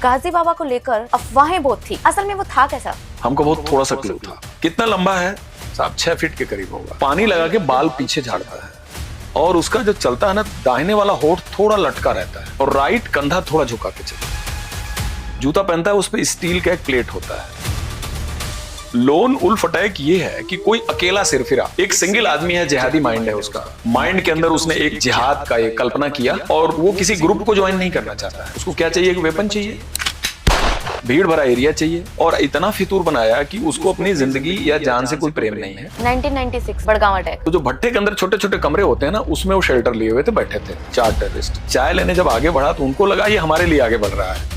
गाजी बाबा को लेकर अफवाहें बहुत थी, असल में वो था कैसा? हमको बहुत थोड़ा सा क्लू था। कितना लंबा है साहब? 6 फीट के करीब होगा। पानी लगा के बाल पीछे झाड़ता है और उसका जो चलता है ना, दाहिने वाला होठ थोड़ा लटका रहता है और राइट कंधा थोड़ा झुका के चलता है। जूता पहनता है, उस पर स्टील का एक प्लेट होता है। लोन उल्फ अटैक ये है कि कोई अकेला सिरफिरा एक सिंगल आदमी है, जिहादी माइंड है उसका। माइंड के अंदर उसने एक जिहाद का एक कल्पना किया और वो किसी ग्रुप को ज्वाइन नहीं करना चाहता है। उसको क्या चाहिए? एक वेपन चाहिए, भीड़ भरा एरिया चाहिए और इतना फितूर बनाया कि उसको अपनी जिंदगी या जान से कोई प्रेम नहीं है। 1996 बड़गांव अटैक। तो जो भट्टे के अंदर छोटे छोटे कमरे होते हैं ना, उसमें वो शेल्टर लिए हुए थे, बैठे थे 4 टेररिस्ट। चाय लेने जब आगे बढ़ा तो उनको लगा ये हमारे लिए आगे बढ़ रहा है।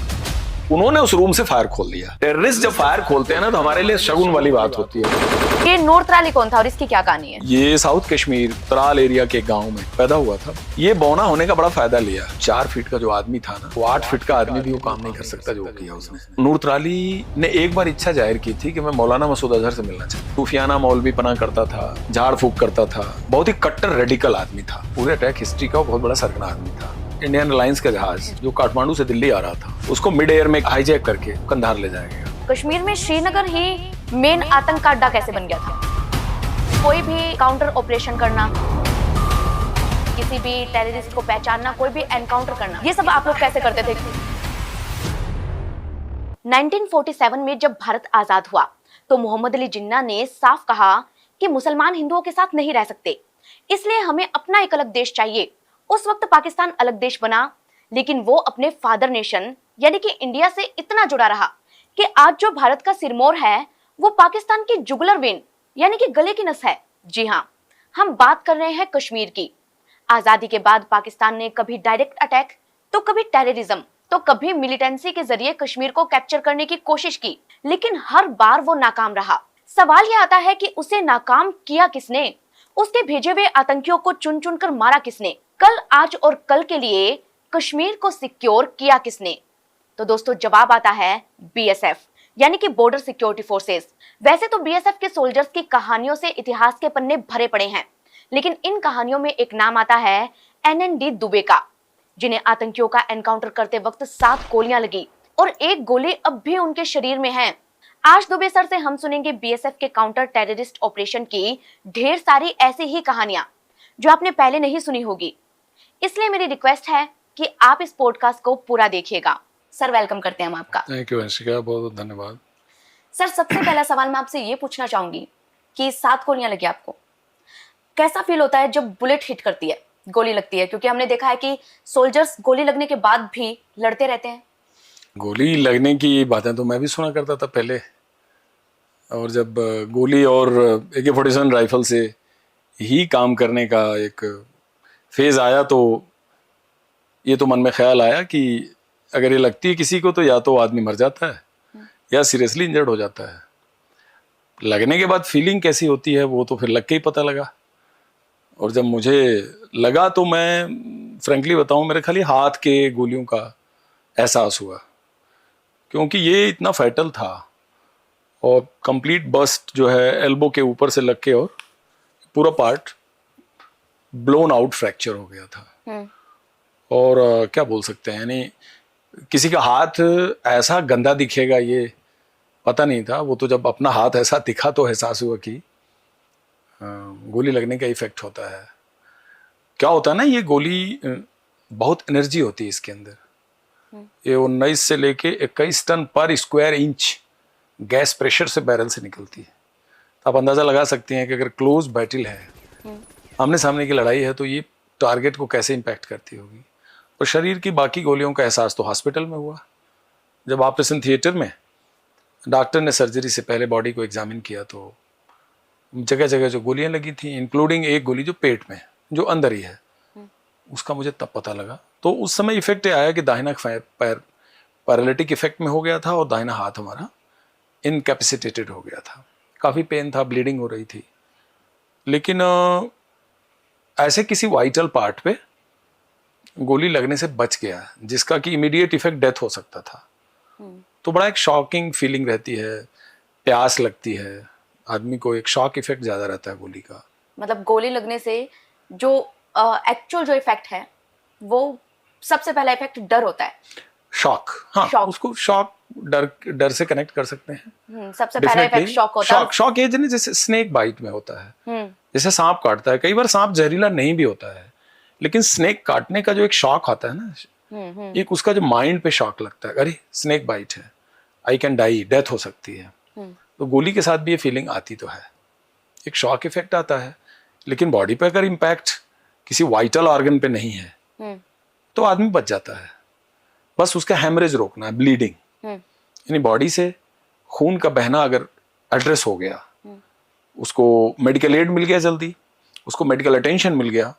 उन्होंने उस रूम से फायर खोल दिया। टेररिस्ट जब फायर खोलते हैं ना, तो हमारे लिए शगुन वाली बात होती है। ये नूर त्राली कौन था और इसकी क्या कहानी है? ये साउथ कश्मीर त्राल एरिया के गांव में पैदा हुआ था। ये बौना होने का बड़ा फायदा लिया। 4 फीट का जो आदमी था ना, वो 8 फीट का आदमी भी वो काम नहीं कर सकता जो किया उसने। नूर त्राली ने एक बार इच्छा जाहिर की थी कि मैं मौलाना मसूद अजहर से मिलना चाहता। सूफियाना मौलवी पना करता था, झाड़ फूक करता था, बहुत ही कट्टर रेडिकल आदमी था। पूरे अटैक हिस्ट्री का बहुत बड़ा सरगना आदमी था। इंडियन एयरलाइंस का जहाज जो काठमांडू से दिल्ली आ रहा था, उसको मिड एयर में हाईजैक करके कंधार ले जाया गया। कश्मीर में श्रीनगर ही मेन आतंक का अड्डा कैसे बन गया था? कोई भी काउंटर ऑपरेशन करना, किसी भी टेररिस्ट को पहचानना, कोई भी एनकाउंटर करना, ये सब आप लोग कैसे करते थे? 1947 में जब भारत आजाद हुआ तो मोहम्मद अली जिन्ना ने साफ कहा कि मुसलमान हिंदुओं के साथ नहीं रह सकते, इसलिए हमें अपना एक अलग देश चाहिए। उस वक्त पाकिस्तान अलग देश बना, लेकिन वो अपने फादर नेशन यानी कि इंडिया से इतना जुड़ा रहा कि आज जो भारत का सिरमौर है वो पाकिस्तान की जुगलर वेन यानी कि गले की नस है। जी हाँ, हम बात कर रहे हैं कश्मीर की। आजादी के बाद पाकिस्तान ने कभी डायरेक्ट अटैक, तो कभी टेररिज्म, तो कभी मिलिटेंसी के जरिए कश्मीर को कैप्चर करने की कोशिश की, लेकिन हर बार वो नाकाम रहा। सवाल यह आता है कि उसे नाकाम किया किसने? उसके भेजे हुए आतंकियों को चुन चुन कर मारा किसने? कल, आज और कल के लिए कश्मीर को सिक्योर किया किसने? तो दोस्तों, जवाब आता है बीएसएफ यानी कि बॉर्डर सिक्योरिटी फोर्सेस। वैसे तो बीएसएफ के सोल्जर्स की कहानियों से इतिहास के पन्ने भरे पड़े हैं, लेकिन इन कहानियों में एक नाम आता है एनएनडी दुबे का, जिन्हें आतंकियों का एनकाउंटर करते वक्त 7 गोलियां लगी और एक गोली अब भी उनके शरीर में है। आज दुबे सर से हम सुनेंगे बीएसएफ के काउंटर टेररिस्ट ऑपरेशन की ढेर सारी ऐसी ही कहानियां जो आपने पहले नहीं सुनी होगी। इसलिए मेरी रिक्वेस्ट है कि आप इस पॉडकास्ट को पूरा देखिएगा। सर, वेलकम करते हैं हम आपका। थैंक यू वंशिका, बहुत बहुत धन्यवाद। सर, सबसे पहला सवाल मैं आपसे ये पूछना चाहूंगी कि 7 गोलियां लगी आपको, कैसा फील होता है जब बुलेट हिट करती है, गोली लगती है? क्योंकि हमने देखा है कि सोल्जर्स गोली लगने के बाद भी लड़ते रहते हैं। गोली लगने की बातें तो मैं भी सुना करता था पहले, और जब गोली और AK-47 राइफल से ही काम करने का एक फेज आया तो ये तो मन में ख्याल आया कि अगर ये लगती है किसी को तो या तो आदमी मर जाता है या सीरियसली इंजर्ड हो जाता है। लगने के बाद फीलिंग कैसी होती है वो तो फिर लग के ही पता लगा। और जब मुझे लगा तो मैं फ्रेंकली बताऊं, मेरे खाली हाथ के गोलियों का एहसास हुआ, क्योंकि ये इतना फैटल था और कंप्लीट बस्ट जो है एल्बो के ऊपर से लग के और पूरा पार्ट ब्लोन आउट फ्रैक्चर हो गया था। और क्या बोल सकते हैं, यानी किसी का हाथ ऐसा गंदा दिखेगा ये पता नहीं था। वो तो जब अपना हाथ ऐसा दिखा तो एहसास हुआ कि गोली लगने का इफेक्ट होता है। क्या होता है ना, ये गोली बहुत एनर्जी होती है इसके अंदर। ये 19 से लेके 21 टन पर स्क्वायर इंच गैस प्रेशर से बैरल से निकलती है। तो आप अंदाजा लगा सकते हैं कि अगर क्लोज बैटल है, आमने सामने की लड़ाई है, तो ये टारगेट को कैसे इम्पैक्ट करती होगी। और शरीर की बाकी गोलियों का एहसास तो हॉस्पिटल में हुआ, जब ऑपरेशन थिएटर में डॉक्टर ने सर्जरी से पहले बॉडी को एग्जामिन किया तो जगह जगह जो गोलियां लगी थी, इंक्लूडिंग एक गोली जो पेट में, जो अंदर ही है, उसका मुझे तब पता लगा। तो उस समय इफेक्ट आया कि दाहिना पैर पैरालिटिक इफेक्ट में हो गया था और दाहिना हाथ हमारा इनकैपेसिटेटेड हो गया था। काफ़ी पेन था, ब्लीडिंग हो रही थी, लेकिन ऐसे किसी वाइटल पार्ट पे गोली लगने से बच गया जिसका कि इमीडिएट इफेक्ट डेथ हो सकता था। तो बड़ा एक शॉकिंग फीलिंग रहती है, प्यास लगती है, आदमी को एक शॉक इफेक्ट ज़्यादा रहता है गोली का। मतलब गोली लगने से जो एक्चुअल जो इफेक्ट है वो सबसे पहला इफेक्ट डर होता है। शॉक, हाँ शॉक। उसको शॉक डर से कनेक्ट कर सकते हैं। सबसे पहला इफेक्ट शॉक होता है। शॉक ये जैसे स्नेक बाइट में होता है, जैसे सांप काटता है, कई बार सांप जहरीला नहीं भी होता है, लेकिन स्नेक काटने का जो एक शॉक आता है ना, एक उसका जो माइंड पे शॉक लगता है, अरे स्नेक बाइट है, आई कैन डाई, डेथ हो सकती है। तो गोली के साथ भी ये फीलिंग आती तो है, एक शॉक इफेक्ट आता है, लेकिन बॉडी पे अगर इम्पैक्ट किसी वाइटल ऑर्गन पे नहीं है तो आदमी बच जाता है। बस उसका हेमरेज रोकना है, ब्लीडिंग, यानी बॉडी से खून का बहना अगर एड्रेस हो गया, उसको मेडिकल एड मिल गया जल्दी, उसको मेडिकल अटेंशन मिल गया,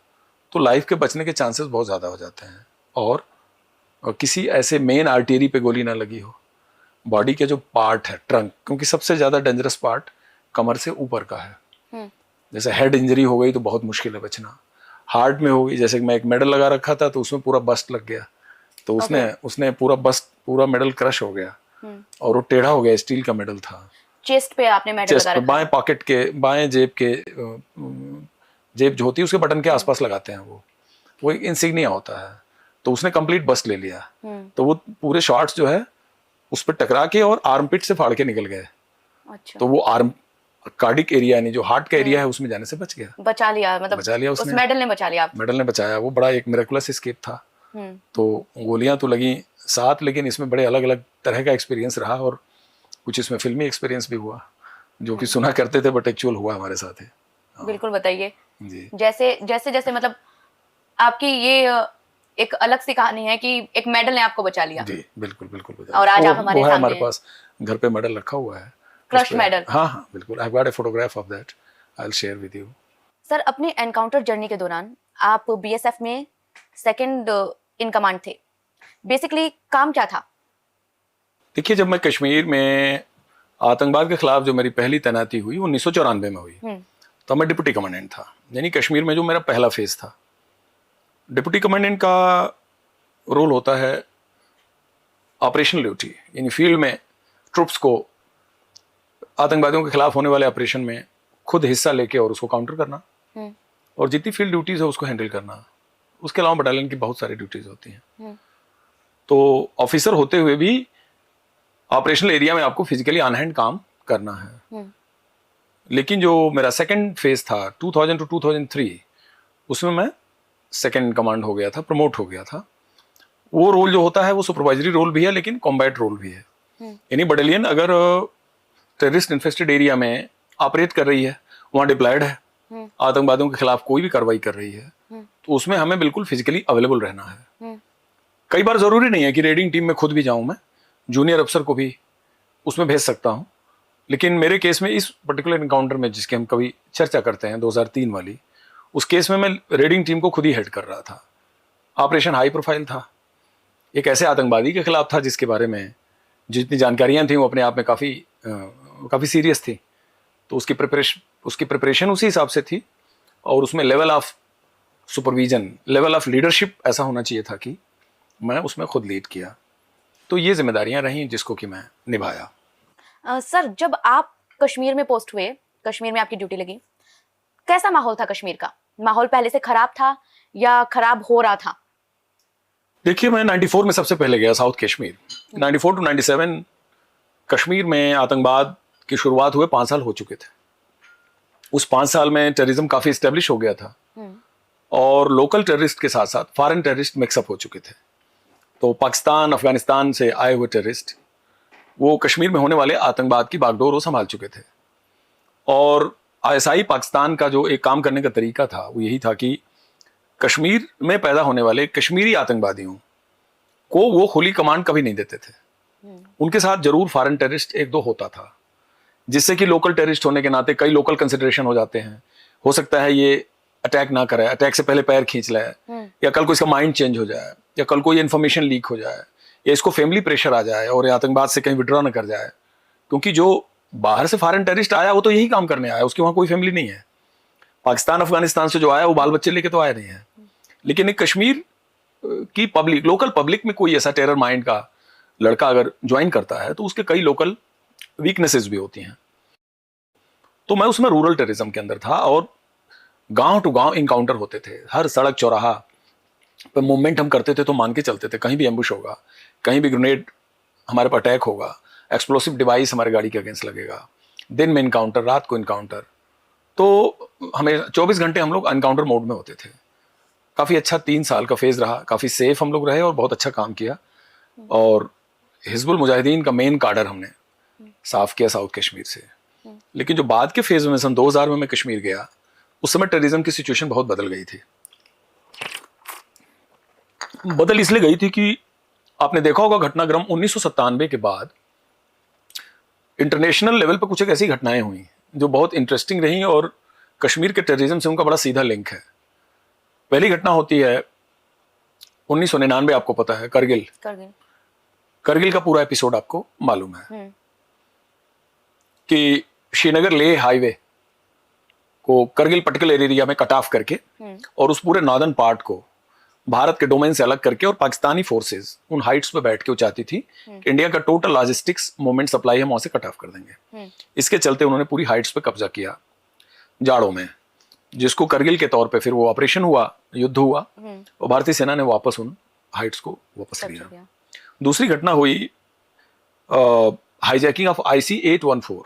तो लाइफ के बचने के चांसेस बहुत ज़्यादा हो जाते हैं। और किसी ऐसे मेन आर्टरी पे गोली ना लगी हो, बॉडी के जो पार्ट है ट्रंक, क्योंकि सबसे ज़्यादा डेंजरस पार्ट कमर से ऊपर का है। जैसे हेड इंजरी हो गई तो बहुत मुश्किल है बचना, हार्ट में हो गई, जैसे मैं एक मेडल लगा रखा था तो उसमें पूरा बस्ट लग गया, तो उसने पूरा मेडल क्रश हो गया और वो टेढ़ा हो गया, स्टील का मेडल था। चेस्ट पे आपने मेडल लगा रखा, बाएं पॉकेट के, बाएं जेब जो होती है उसके बटन के आसपास लगाते हैं, वो एक इंसिग्निया होता है, तो उसने कंप्लीट बस्ट ले लिया। तो वो पूरे शॉट्स जो है उस पर टकरा के और आर्मपिट से फाड़ के निकल गए। अच्छा। तो वो कार्डिक एरिया यानी जो हार्ट का एरिया है उसमें जाने से बच गया, बचा लिया, मतलब बचा लिया उसने, उस मेडल ने बचा लिया। मेडल ने बचाया, वो बड़ा एक मिरेकुलस एस्केप था। तो गोलियां तो लगी साथ, लेकिन इसमें बड़े अलग अलग तरह का एक्सपीरियंस रहा, और कुछ इसमें फिल्मी एक्सपीरियंस भी हुआ, जो कि सुना करते थे बट एक्चुअल हुआ हमारे साथ है। बिल्कुल बताइए जी। जैसे जैसे जैसे मतलब आपकी ये एक अलग सी कहानी है कि एक मेडल ने आपको बचा लिया। जी बिल्कुल बिल्कुल। और आज आप हमारे सामने, हमारे पास घर पे मेडल रखा हुआ है, क्रश मेडल। हाँ हाँ बिल्कुल, I have got a photograph of that, I will share with you. Sir, अपने एनकाउंटर जर्नी के दौरान आप बीएसएफ में सेकंड इन कमांड थे, बेसिकली काम क्या था? देखिए, जब मैं कश्मीर में आतंकवाद के खिलाफ जो मेरी पहली तैनाती हुई 1994 में हुई, तो मैं डिप्टी कमांडेंट था, यानी कश्मीर में जो मेरा पहला फेज था। डिप्टी कमांडेंट का रोल होता है ऑपरेशनल ड्यूटी, यानी फील्ड में ट्रुप्स को आतंकवादियों के खिलाफ होने वाले ऑपरेशन में खुद हिस्सा लेके और उसको काउंटर करना, और जितनी फील्ड ड्यूटीज है उसको हैंडल करना। उसके अलावा बटालियन की बहुत सारी ड्यूटीज होती हैं। तो ऑफिसर होते हुए भी ऑपरेशनल एरिया में आपको फिजिकली ऑन हैंड काम करना है। लेकिन जो मेरा सेकंड फेज था 2000 टू 2003, उसमें मैं सेकंड इन कमांड हो गया था, प्रमोट हो गया था। वो रोल जो होता है वो सुपरवाइजरी रोल भी है, लेकिन कॉम्बैट रोल भी है। यानी बटालियन अगर टेररिस्ट इन्फेस्टेड एरिया में ऑपरेट कर रही है, वहाँ डिप्लॉयड है, आतंकवादियों के खिलाफ कोई भी कार्रवाई कर रही है, तो उसमें हमें बिल्कुल फिजिकली अवेलेबल रहना है। कई बार जरूरी नहीं है कि रेडिंग टीम में खुद भी जाऊं, मैं जूनियर अफसर को भी उसमें भेज सकता हूं। लेकिन मेरे केस में इस पर्टिकुलर इनकाउंटर में जिसकी हम कभी चर्चा करते हैं 2003 वाली, उस केस में मैं रेडिंग टीम को खुद ही हेड कर रहा था। ऑपरेशन हाई प्रोफाइल था, एक ऐसे आतंकवादी के खिलाफ था जिसके बारे में जितनी जानकारियां थी वो अपने आप में काफ़ी सीरियस थी। तो उसकी प्रिपरेशन उसी हिसाब से थी, और उसमें level of supervision, level of leadership ऐसा होना चाहिए था कि मैं उसमें खुद लीड किया। तो ये जिम्मेदारियां रही जिसको कि मैं निभाया। सर, जब आप कश्मीर में पोस्ट हुए, कश्मीर में आपकी ड्यूटी लगी, कैसा माहौल था कश्मीर का? माहौल पहले से खराब था या खराब हो रहा था? देखिए, मैं 94 में सबसे पहले गया साउथ कश्मीर। 94 टू 97 कश्मीर में आतंकवाद की शुरुआत हुए 5 साल हो चुके थे। उस 5 साल में टेररिज्म काफी स्टेब्लिश हो गया था, और लोकल टेररिस्ट के साथ साथ फॉरेन टेररिस्ट मिक्सअप हो चुके थे। तो पाकिस्तान, अफगानिस्तान से आए हुए टेररिस्ट वो कश्मीर में होने वाले आतंकवाद की बागडोर वो संभाल चुके थे। और आईएसआई पाकिस्तान का जो एक काम करने का तरीका था वो यही था कि कश्मीर में पैदा होने वाले कश्मीरी आतंकवादियों को वो खुली कमांड कभी नहीं देते थे। उनके साथ जरूर फॉरेन टेररिस्ट एक दो होता था, जिससे कि लोकल टेररिस्ट होने के नाते कई लोकल कंसिडरेशन हो जाते हैं। हो सकता है ये अटैक ना करे, अटैक से पहले पैर खींच ले, या कल को इसका माइंड चेंज हो जाए, या कल को ये इन्फॉर्मेशन लीक हो जाए, या इसको फैमिली प्रेशर आ जाए और ये आतंकवाद से कहीं विड्रॉ न कर जाए। क्योंकि जो बाहर से फॉरेन टेररिस्ट आया वो तो यही काम करने आया, उसकी वहाँ कोई फैमिली नहीं है। पाकिस्तान अफगानिस्तान से जो आया वो बाल बच्चे लेके तो आया नहीं है। लेकिन एक कश्मीर की पब्लिक, लोकल पब्लिक में कोई ऐसा टेरर माइंड का लड़का अगर ज्वाइन करता है तो उसके कई लोकल वीकनेसेस भी होती हैं। तो मैं उसमें रूरल टेररिज्म के अंदर था, और गांव टू गांव इनकाउंटर होते थे। हर सड़क चौराहा पर मूवमेंट हम करते थे तो मान के चलते थे कहीं भी एम्बुश होगा, कहीं भी ग्रेनेड हमारे पर अटैक होगा, एक्सप्लोसिव डिवाइस हमारे गाड़ी के अगेंस्ट लगेगा, दिन में इनकाउंटर, रात को इनकाउंटर, तो हमें 24 घंटे हम लोग एनकाउंटर मोड में होते थे। काफ़ी अच्छा 3 साल का फेज़ रहा, काफ़ी सेफ हम लोग रहे और बहुत अच्छा काम किया। और हिजबुल मुजाहिदीन का मेन काडर हमने साफ किया साउथ कश्मीर से। लेकिन जो बाद के फेज में सन 2000 में मैं कश्मीर गया, उस समय टेररिज्म की सिचुएशन बहुत बदल गई थी। बदल इसलिए गई थी कि आपने देखा होगा घटनाक्रम 1997 के बाद इंटरनेशनल लेवल पर कुछ एक ऐसी घटनाएं हुई जो बहुत इंटरेस्टिंग रही और कश्मीर के टेररिज्म से उनका बड़ा सीधा लिंक है। पहली घटना होती है 1999, आपको पता है, करगिल का पूरा एपिसोड आपको मालूम है कि श्रीनगर लेह हाईवे को करगिल पर्टिकुलर एरिया में कट ऑफ करके और उस पूरे नॉर्दर्न पार्ट को भारत के डोमेन से अलग करके और पाकिस्तानी फोर्सेस उन हाइट्स पे बैठ के वो चाहती थी कि इंडिया का टोटल लॉजिस्टिक्स मूवमेंट सप्लाई हम वहां से कट ऑफ कर देंगे। इसके चलते उन्होंने पूरी हाइट्स पे कब्जा किया जाड़ों में, जिसको करगिल के तौर पे फिर वो ऑपरेशन हुआ, युद्ध हुआ और भारतीय सेना ने वापस उन हाइट्स को वापस लिया। दूसरी घटना हुई हाईजैकिंग ऑफ IC-814,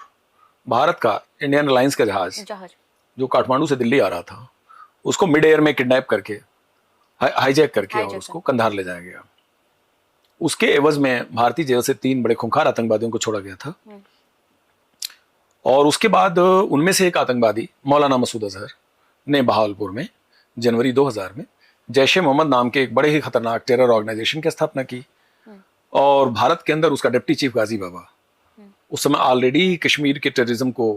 भारत का इंडियन एयरलाइंस का जहाज जो काठमांडू से दिल्ली आ रहा था, उसको मिड एयर में किडनैप करके हाईजैक करके और उसको कंधार ले जाया गया। उसके एवज में भारतीय जेल से 3 बड़े खूंखार आतंकवादियों को छोड़ा गया था और उसके बाद उनमें से एक आतंकवादी मौलाना मसूद अजहर ने बहावलपुर में जनवरी 2000 में जैश ए मोहम्मद नाम के एक बड़े ही खतरनाक टेरर ऑर्गेनाइजेशन की स्थापना की और भारत के अंदर उसका डिप्टी चीफ गाजी बाबा उस समय ऑलरेडी कश्मीर के टेररिज्म को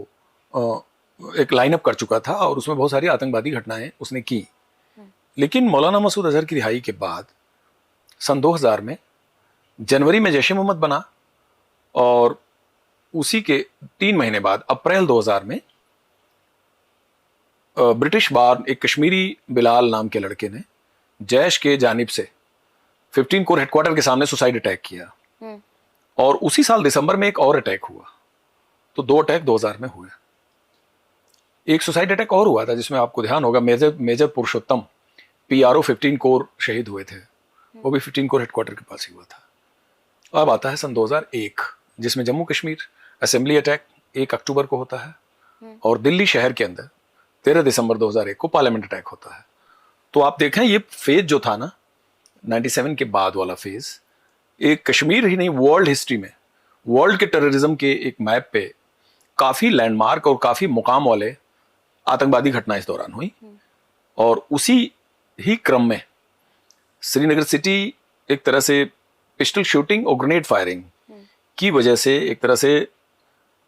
एक लाइनअप कर चुका था और उसमें बहुत सारी आतंकवादी घटनाएं उसने की। लेकिन मौलाना मसूद अजहर की रिहाई के बाद सन 2000 में जनवरी में जैश ए मोहम्मद बना और उसी के 3 महीने बाद अप्रैल 2000 में ब्रिटिश बार एक कश्मीरी बिलाल नाम के लड़के ने जैश के जानिब से 15 कोर हेडक्वार्टर के सामने सुसाइड अटैक किया और उसी साल दिसंबर में एक और अटैक हुआ। तो 2 अटैक 2000 में हुए। एक सुसाइड अटैक और हुआ था जिसमें आपको ध्यान होगा मेजर पुरुषोत्तम PRO 15 कोर शहीद हुए थे, वो भी 15 कोर हेडक्वार्टर के पास ही हुआ था। अब आता है सन 2001 जिसमें जम्मू कश्मीर असेंबली अटैक 1 अक्टूबर को होता है और दिल्ली शहर के अंदर 13 दिसंबर 2001 को पार्लियामेंट अटैक होता है। तो आप देखें ये फेज जो था ना 97 के बाद वाला फेज, एक कश्मीर ही नहीं वर्ल्ड हिस्ट्री में वर्ल्ड के टेररिज्म के एक मैप पे काफी लैंडमार्क और काफी मुकाम वाले आतंकवादी घटनाएं इस दौरान हुई। और उसी ही क्रम में श्रीनगर सिटी एक तरह से पिस्टल शूटिंग और ग्रेनेड फायरिंग की वजह से एक तरह से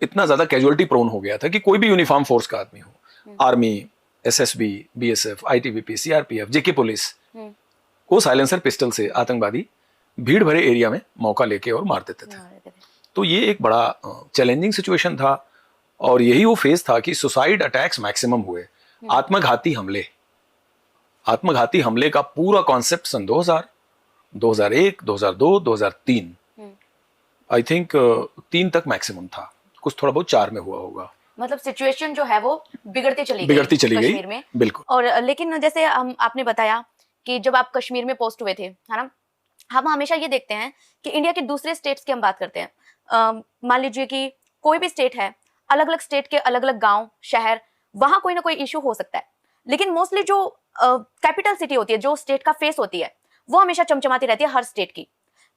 इतना ज्यादा कैजुअलिटी प्रोन हो गया था कि कोई भी यूनिफॉर्म फोर्स का आदमी हो, army, SSB, BSF, ITBP, CRPF, JK police को साइलेंसर पिस्टल से आतंकवादी भीड़ भरे एरिया में मौका लेके और मार देते थे। तो ये एक बड़ा चैलेंजिंग सिचुएशन था और यही वो फेज था कि सुसाइड अटैक्स मैक्सिमम हुए। आत्मघाती हमले का पूरा कॉन्सेप्ट सन 2000, 2001, 2002, 2003 आई थिंक 3 तक मैक्सिमम था, कुछ थोड़ा बहुत 4 में हुआ होगा। मतलब सिचुएशन जो है वो बिगड़ती चली गई कश्मीर में। बिल्कुल। और लेकिन जैसे आपने बताया कि जब आप कश्मीर में पोस्ट हुए थे, है ना, हम हमेशा ये देखते हैं कि इंडिया के दूसरे स्टेट्स की हम बात करते हैं, मान लीजिए कि कोई भी स्टेट है, अलग अलग स्टेट के अलग अलग गांव, शहर, वहां कोई ना कोई इशू हो सकता है, लेकिन मोस्टली जो कैपिटल सिटी होती है, जो स्टेट का फेस होती है, वो हमेशा चमचमाती रहती है हर स्टेट की।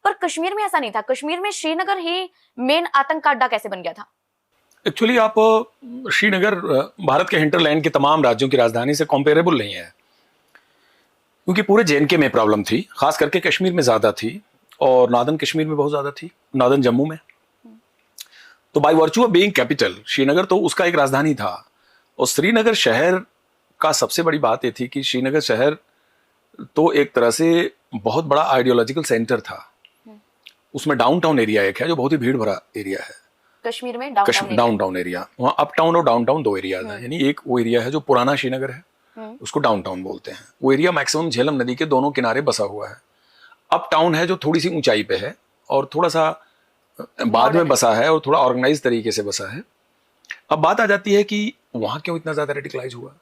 पर कश्मीर में ऐसा नहीं था। कश्मीर में श्रीनगर ही मेन आतंक का अड्डा कैसे बन गया था? एक्चुअली आप श्रीनगर भारत के हिंटरलैंड के तमाम राज्यों की राजधानी से कंपेरेबल नहीं है, क्योंकि पूरे JNK में प्रॉब्लम थी, खास करके कश्मीर में ज्यादा थी और नॉर्दर्न कश्मीर में बहुत ज्यादा थी, नॉर्दर्न जम्मू में। तो by virtue of being capital Srinagar तो उसका एक राजधानी था। और श्रीनगर शहर का सबसे बड़ी बात ये थी कि श्रीनगर शहर तो एक तरह से बहुत बड़ा आइडियोलॉजिकल सेंटर था। उसमें डाउनटाउन एरिया एक है जो बहुत ही भीड़ भरा एरिया है कश्मीर में, डाउनटाउन एरिया। वहाँ अपटाउन और डाउनटाउन 2 एरियाज हैं। यानी एक वो एरिया है जो पुराना श्रीनगर है, उसको डाउनटाउन बोलते हैं। वो एरिया मैक्सिमम झेलम नदी के दोनों किनारे बसा हुआ है। अपटाउन है जो थोड़ी सी ऊंचाई पे है और थोड़ा सा बाद में बसा है और थोड़ा ऑर्गेनाइज तरीके से बसा है। अब बात आ जाती है कि वहां क्यों इतना ज्यादा रेडिकलाइज हुआ।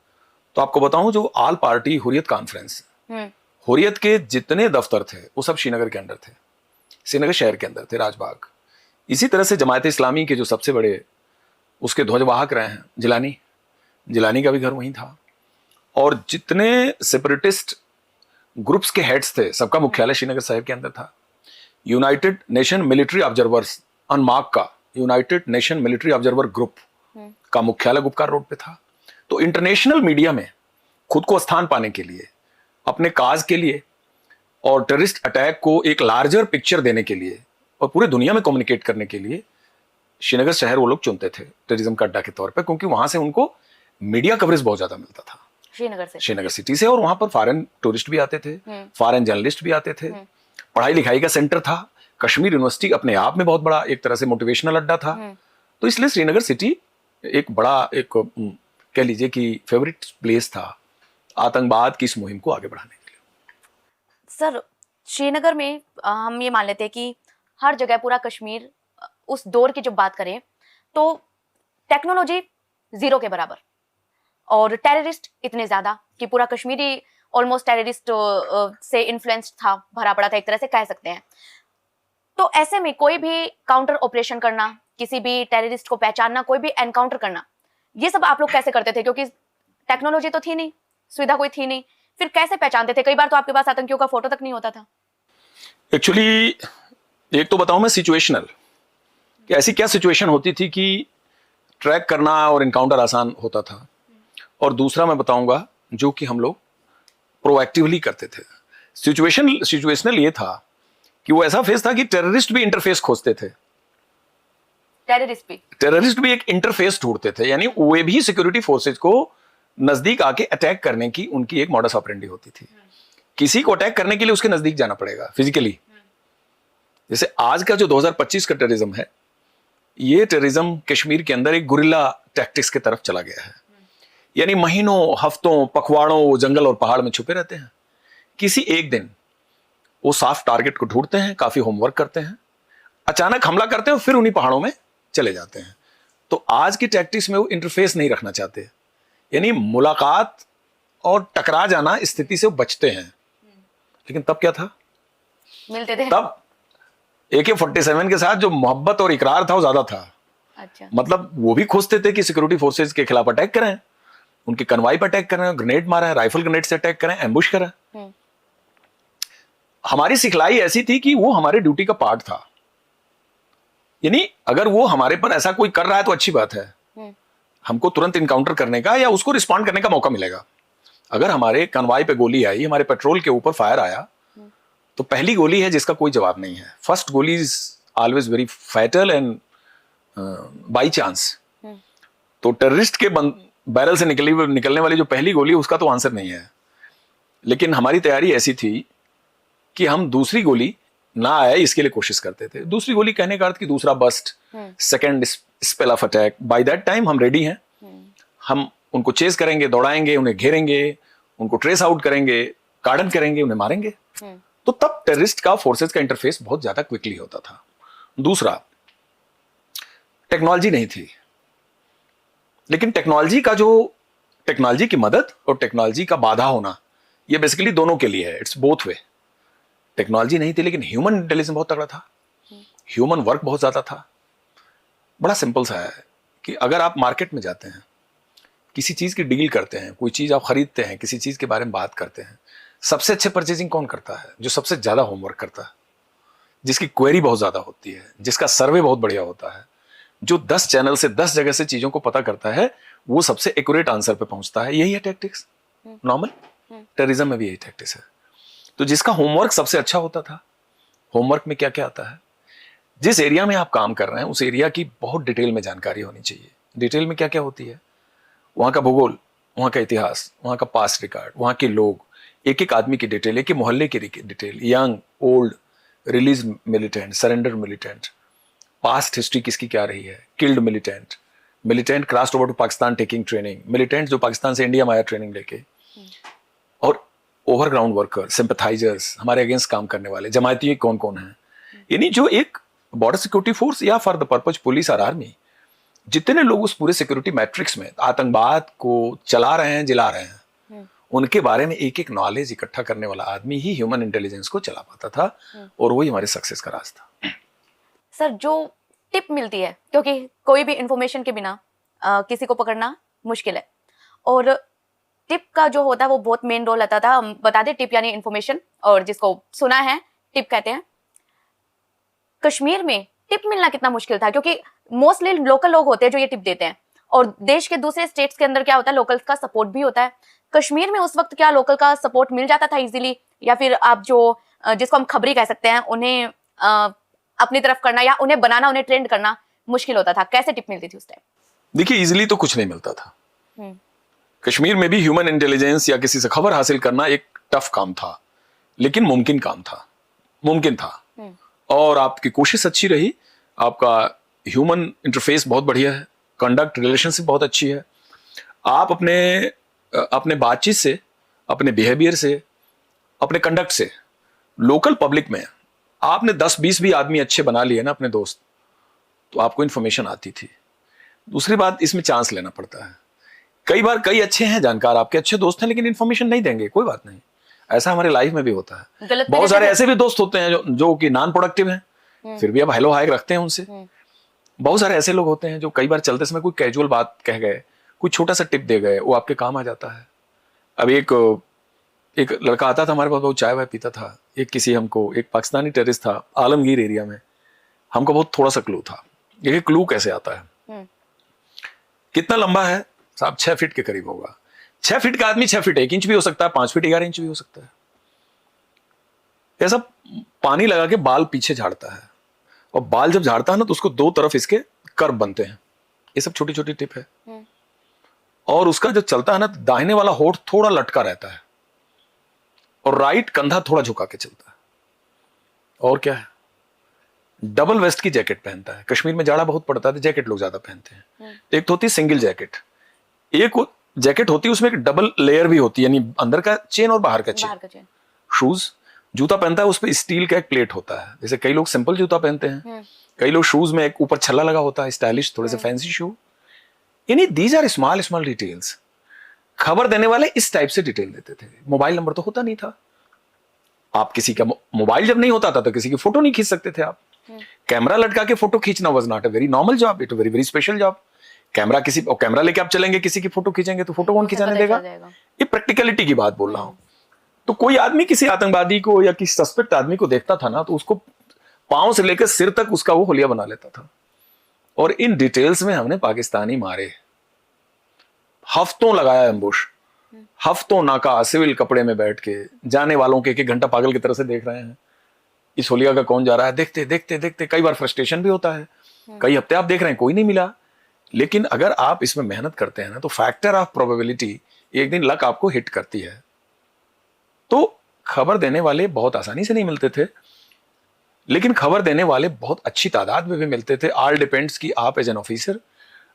तो आपको बताऊं, जो all party Hurriyat conference, Hurriyat के जितने दफ्तर थे वो सब श्रीनगर के अंडर थे। श्रीनगर शहर के अंदर थे, राजबाग। इसी तरह से जमात इस्लामी के जो सबसे बड़े उसके ध्वजवाहक रहे हैं जिलानी का भी घर वहीं था। और जितने सेपरेटिस्ट ग्रुप्स के हेड्स थे सबका मुख्यालय श्रीनगर शहर के अंदर था। यूनाइटेड नेशन मिलिट्री ऑब्जर्वर्स अनमार्क का United Nation military observer group का मुख्यालय गुपकार रोड पे था। तो इंटरनेशनल मीडिया में खुद को स्थान पाने के लिए, अपने काज के लिए और टेररिस्ट अटैक को एक लार्जर पिक्चर देने के लिए और पूरे दुनिया में कम्युनिकेट करने के लिए श्रीनगर शहर वो लोग चुनते थे टेररिज्म का अड्डा के तौर पर, क्योंकि वहां से उनको मीडिया कवरेज बहुत ज्यादा मिलता था श्रीनगर सिटी से। और वहां पर फॉरेन टूरिस्ट भी आते थे, फॉरेन जर्नलिस्ट भी आते थे, पढ़ाई लिखाई का सेंटर था। कश्मीर यूनिवर्सिटी अपने आप में बहुत बड़ा एक तरह से मोटिवेशनल अड्डा था। तो इसलिए श्रीनगर सिटी एक बड़ा एक कह लीजिए कि फेवरेट प्लेस था आतंकवाद की इस मुहिम को आगे बढ़ाने के लिए। सर, श्रीनगर में हम ये मान लेते हैं कि हर जगह पूरा कश्मीर, उस दौर की जब बात करें तो टेक्नोलॉजी जीरो के बराबर और टेररिस्ट इतने ज्यादा कि पूरा कश्मीरी ऑलमोस्ट टेररिस्ट से इन्फ्लुएंस्ड था, भरा पड़ा था, एक तरह से कह सकते हैं। तो ऐसे में कोई भी काउंटर ऑपरेशन करना, किसी भी टेररिस्ट को पहचानना, कोई भी एनकाउंटर करना, ये सब आप लोग कैसे करते थे? क्योंकि टेक्नोलॉजी तो थी नहीं, सुविधा कोई थी नहीं, फिर कैसे पहचानते थे? कई बार तो आपके पास आतंकियों का फोटो तक नहीं होता था। एक्चुअली एक तो बताऊं मैं सिचुएशनल, कि ऐसी क्या सिचुएशन होती थी कि ट्रैक करना और इनकाउंटर आसान होता था, और दूसरा मैं बताऊंगा जो कि हम लोग प्रोएक्टिवली करते थे। सिचुएशनल ये था कि वो ऐसा फेस था कि टेररिस्ट भी इंटरफेस खोजते थे। टेररिस्ट भी एक इंटरफेस ढूंढते थे, यानी वे भी सिक्योरिटी फोर्सेज को नजदीक आके अटैक करने की उनकी एक मॉडस ऑपरेंडी होती थी। किसी को अटैक करने के लिए उसके नजदीक जाना पड़ेगा फिजिकली। जैसे आज का जो 2025 का टेररिज्म है, ये टेररिज्म कश्मीर के अंदर एक गुरिल्ला टैक्टिक्स की तरफ चला गया है। यानी महीनों, हफ्तों, पखवाड़ों वो जंगल और पहाड़ में छुपे रहते हैं। किसी एक दिन वो साफ टारगेट को ढूंढते हैं, काफी होमवर्क करते हैं, अचानक हमला करते हैं और फिर उन्हीं पहाड़ों में चले जाते हैं। तो आज की टैक्टिक्स में वो इंटरफेस नहीं रखना चाहते, यानी मुलाकात और टकरा जाना स्थिति से वो बचते हैं। लेकिन तब क्या था, मिलते थे तब AK-47 के साथ जो मोहब्बत और इकरार था वो ज्यादा था। अच्छा। मतलब वो भी खोजते थे कि सिक्योरिटी फोर्सेज के खिलाफ अटैक करें, उनके कन्वाई पर अटैक करें, ग्रेनेड मारें, राइफल ग्रेनेड से अटैक करें, एम्बुश करें। हमारी सिखलाई ऐसी थी कि वो हमारे ड्यूटी का पार्ट था। यानी अगर वो हमारे पर ऐसा कोई कर रहा है तो अच्छी बात है, हमको तुरंत इनकाउंटर करने का या उसको रिस्पॉन्ड करने का मौका मिलेगा। अगर हमारे कन्वाई पे गोली आई, हमारे पेट्रोल के ऊपर फायर आया, तो पहली गोली है जिसका कोई जवाब नहीं है। फर्स्ट गोली is always very fatal and by chance. तो टेररिस्ट के बैरल से निकलने वाली जो पहली गोली, उसका तो आंसर नहीं है। लेकिन हमारी तैयारी ऐसी थी कि हम दूसरी गोली ना आए इसके लिए कोशिश करते थे। दूसरी गोली कहने का अर्थ कि दूसरा burst, second spell of attack, by that time हम रेडी हैं। हम उनको चेस करेंगे, दौड़ाएंगे, उन्हें घेरेंगे, उनको ट्रेस आउट करेंगे, कार्डन करेंगे, उन्हें मारेंगे। तो तब टेररिस्ट का फोर्सेज का इंटरफेस बहुत ज्यादा क्विकली होता था। दूसरा, टेक्नोलॉजी नहीं थी, लेकिन टेक्नोलॉजी की मदद और टेक्नोलॉजी का बाधा होना, ये बेसिकली दोनों के लिए है। It's both way. टेक्नोलॉजी नहीं थी लेकिन ह्यूमन इंटेलिजेंस बहुत तगड़ा था, ह्यूमन वर्क बहुत ज्यादा था। बड़ा सिंपल सा है कि अगर आप मार्केट में जाते हैं, किसी चीज की डील करते हैं, कोई चीज आप खरीदते हैं, किसी चीज के बारे में बात करते हैं, सबसे अच्छे परचेजिंग कौन करता है? जो सबसे ज्यादा होमवर्क करता है, जिसकी क्वेरी बहुत ज्यादा होती है, जिसका सर्वे बहुत बढ़िया होता है, जो 10 चैनल से 10 जगह से चीजों को पता करता है, वो सबसे एक्यूरेट आंसर पे पहुंचता है। यही है टैक्टिक्स। नॉर्मल टेररिज्म में भी यही टैक्टिक्स है। तो जिसका होमवर्क सबसे अच्छा होता था, होमवर्क में क्या क्या आता है, जिस एरिया में आप काम कर रहे हैं उस एरिया की बहुत डिटेल में जानकारी होनी चाहिए। डिटेल में क्या क्या होती है, वहां का भूगोल, वहां का इतिहास, वहां का पास्ट रिकॉर्ड, वहां के लोग, एक एक आदमी की डिटेल, एक एक मोहल्ले की detail, young, old, release militant, surrender militant, past history किसकी क्या रही है, killed militant, militant crossed over to Pakistan taking training, militant जो पाकिस्तान से इंडिया में आया ट्रेनिंग लेके, और ओवरग्राउंड वर्कर, सिंपथाइजर्स, हमारे अगेंस्ट काम करने वाले जमाती कौन कौन है। यानी जो एक बॉर्डर सिक्योरिटी फोर्स या फॉर द पर्पज पुलिस और आर्मी, जितने लोग उस पूरे सिक्योरिटी मैट्रिक्स में आतंकवाद को चला रहे हैं, जिला रहे हैं, उनके बारे में एक एक नॉलेज इकट्ठा करने वाला आदमी ही ह्यूमन इंटेलिजेंस को चला पाता था, और वही हमारे सक्सेस का राज था। सर जो टिप मिलती है, क्योंकि कोई भी इंफॉर्मेशन के बिना किसी को पकड़ना मुश्किल है, और टिप का जो होता है वो बहुत मेन रोल आता था। हम बता दें, टिप यानी इंफॉर्मेशन, और जिसको सुना है टिप कहते हैं। कश्मीर में टिप मिलना कितना मुश्किल था, क्योंकि मोस्टली लोकल लोग होते हैं जो ये टिप देते हैं, और देश के दूसरे स्टेट्स के अंदर क्या होता है, लोकल्स का सपोर्ट भी होता है। कश्मीर में उस वक्त क्या लोकल का सपोर्ट मिल जाता था इजीली, या फिर आप जो जिसको हम खबरी कह सकते हैं, उन्हें अपनी तरफ करना या उन्हें बनाना, उन्हें ट्रेंड करना मुश्किल होता था? कैसे टिप मिलती थी उस टाइम? देखिए, इजीली तो कुछ नहीं मिलता था। कश्मीर में भी ह्यूमन इंटेलिजेंस या किसी से खबर हासिल करना एक टफ काम था, लेकिन मुमकिन काम था, मुमकिन था। और आपकी कोशिश अच्छी रही, आपका ह्यूमन इंटरफेस बहुत बढ़िया है, कंडक्ट रिलेशनशिप बहुत अच्छी है, आप अपने बातचीत से, अपने बिहेवियर से, अपने कंडक्ट से लोकल पब्लिक में आपने 10-20 भी आदमी अच्छे बना लिए ना अपने दोस्त, तो आपको इन्फॉर्मेशन आती थी। दूसरी बात, इसमें चांस लेना पड़ता है। कई बार कई अच्छे हैं जानकार, आपके अच्छे दोस्त हैं, लेकिन इन्फॉर्मेशन नहीं देंगे, कोई बात नहीं, ऐसा हमारे लाइफ में भी होता है। बहुत सारे ऐसे भी दोस्त होते हैं जो कि नॉन प्रोडक्टिव हैं, फिर भी अब हेलो हाय रखते हैं उनसे। बहुत सारे ऐसे लोग होते हैं जो कई बार चलते समय कोई कैजुअल बात कह गए, कोई छोटा सा टिप दे गए, वो आपके काम आ जाता है। अब एक लड़का आता था हमारे पास, बहुत चाय वाय पीता था, एक पाकिस्तानी टेररिस्ट था आलमगीर एरिया में, हमको बहुत थोड़ा सा क्लू था। ये क्लू कैसे आता है, कितना लंबा है साहब, 6 फीट के करीब होगा। 6 फीट का आदमी 6 फीट 1 इंच भी हो सकता है, 5 फीट 11 इंच भी हो सकता है। ऐसा पानी लगा के बाल पीछे झाड़ता है, और बाल जब झाड़ता है ना तो उसको 2 तरफ इसके कर्व बनते हैं। ये सब छोटी छोटी टिप है। और उसका जो चलता है ना, दाहिने वाला होठ थोड़ा लटका रहता है, और राइट कंधा थोड़ा झुका के चलता है। और क्या है, डबल वेस्ट की जैकेट पहनता है। कश्मीर में जाड़ा बहुत पड़ता है तो जैकेट लोग ज्यादा पहनते हैं। एक तो होती है सिंगल जैकेट, एक जैकेट होती है उसमें एक डबल लेयर भी होती है, यानी अंदर का चेन और बाहर का चेन। शूज, जूता पहनता है, उस पर स्टील का एक प्लेट होता है। जैसे कई लोग सिंपल जूता पहनते हैं, कई लोग शूज में एक ऊपर छल्ला लगा होता है, स्टाइलिश थोड़े से फैंसी शू। यानी these are small small details. खबर देने वाले इस टाइप से डिटेल देते थे। मोबाइल नंबर तो होता नहीं था, आप किसी का मोबाइल जब नहीं होता था तो किसी की फोटो नहीं खींच सकते थे आप। कैमरा लटका के फोटो खींचना was not a very normal job, it very very special job. Camera लेके आप चलेंगे, किसी की फोटो खींचेंगे तो फोटो कौन खिंचाने देगा? ये प्रैक्टिकलिटी की बात बोल रहा हूं। तो कोई आदमी किसी आतंकवादी को या किसी सस्पेक्ट आदमी को देखता था ना, तो उसको पांव से लेकर सिर तक उसका वो हुलिया बना लेता था। और इन डिटेल्स में हमने पाकिस्तानी मारे, हफ्तों लगाया एम्बुश, हफ्तों नाका, सिविल कपड़े में बैठ के, जाने वालों के 1 घंटा पागल की तरह से देख रहे हैं इस होलिया का कौन जा रहा है। देखते देखते देखते कई बार फ्रस्ट्रेशन भी होता है, कई हफ्ते आप देख रहे हैं कोई नहीं मिला। लेकिन अगर आप इसमें मेहनत करते हैं ना, तो फैक्टर ऑफ प्रोबेबिलिटी, एक दिन लक आपको हिट करती है। तो खबर देने वाले बहुत आसानी से नहीं मिलते थे, लेकिन खबर देने वाले बहुत अच्छी तादाद में भी मिलते थे। ऑल डिपेंड्स कि आप एज एन ऑफिसर,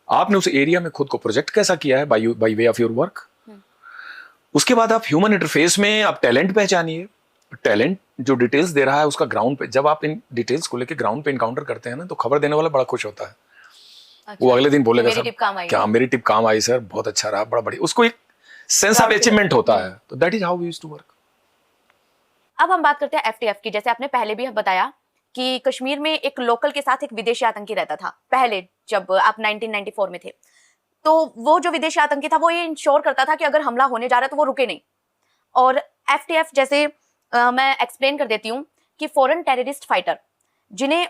आपने उस एरिया में खुद को प्रोजेक्ट कैसा किया है by way of your work. उसके बाद आप ह्यूमन इंटरफेस में आप टैलेंट पहचानिए। टैलेंट जो डिटेल्स दे रहा है उसका ग्राउंड पे, जब आप इन डिटेल्स को लेके ग्राउंड पे इनकाउंटर करते हैं ना, तो खबर देने वाला बड़ा खुश होता है। अच्छा, वो अगले दिन बोलेगा मेरी टिप काम आई, क्या मेरी टिप काम आई सर, बहुत अच्छा रहा, बड़ा बढ़िया। उसको एक सेंस ऑफ अचीवमेंट होता है। तो that is how we used to work. अब हम बात करते हैं एफटीएफ की। जैसे आपने पहले भी बताया कि कश्मीर में एक लोकल के साथ एक विदेशी आतंकी रहता था पहले, जब आप 1994 में थे। तो वो जो विदेशी आतंकी था वो ये इंश्योर करता था कि अगर हमला होने जा रहा है तो वो रुके नहीं। और एफटीएफ जैसे मैं एक्सप्लेन कर देती हूँ कि फॉरेन टेररिस्ट फाइटर, जिन्हें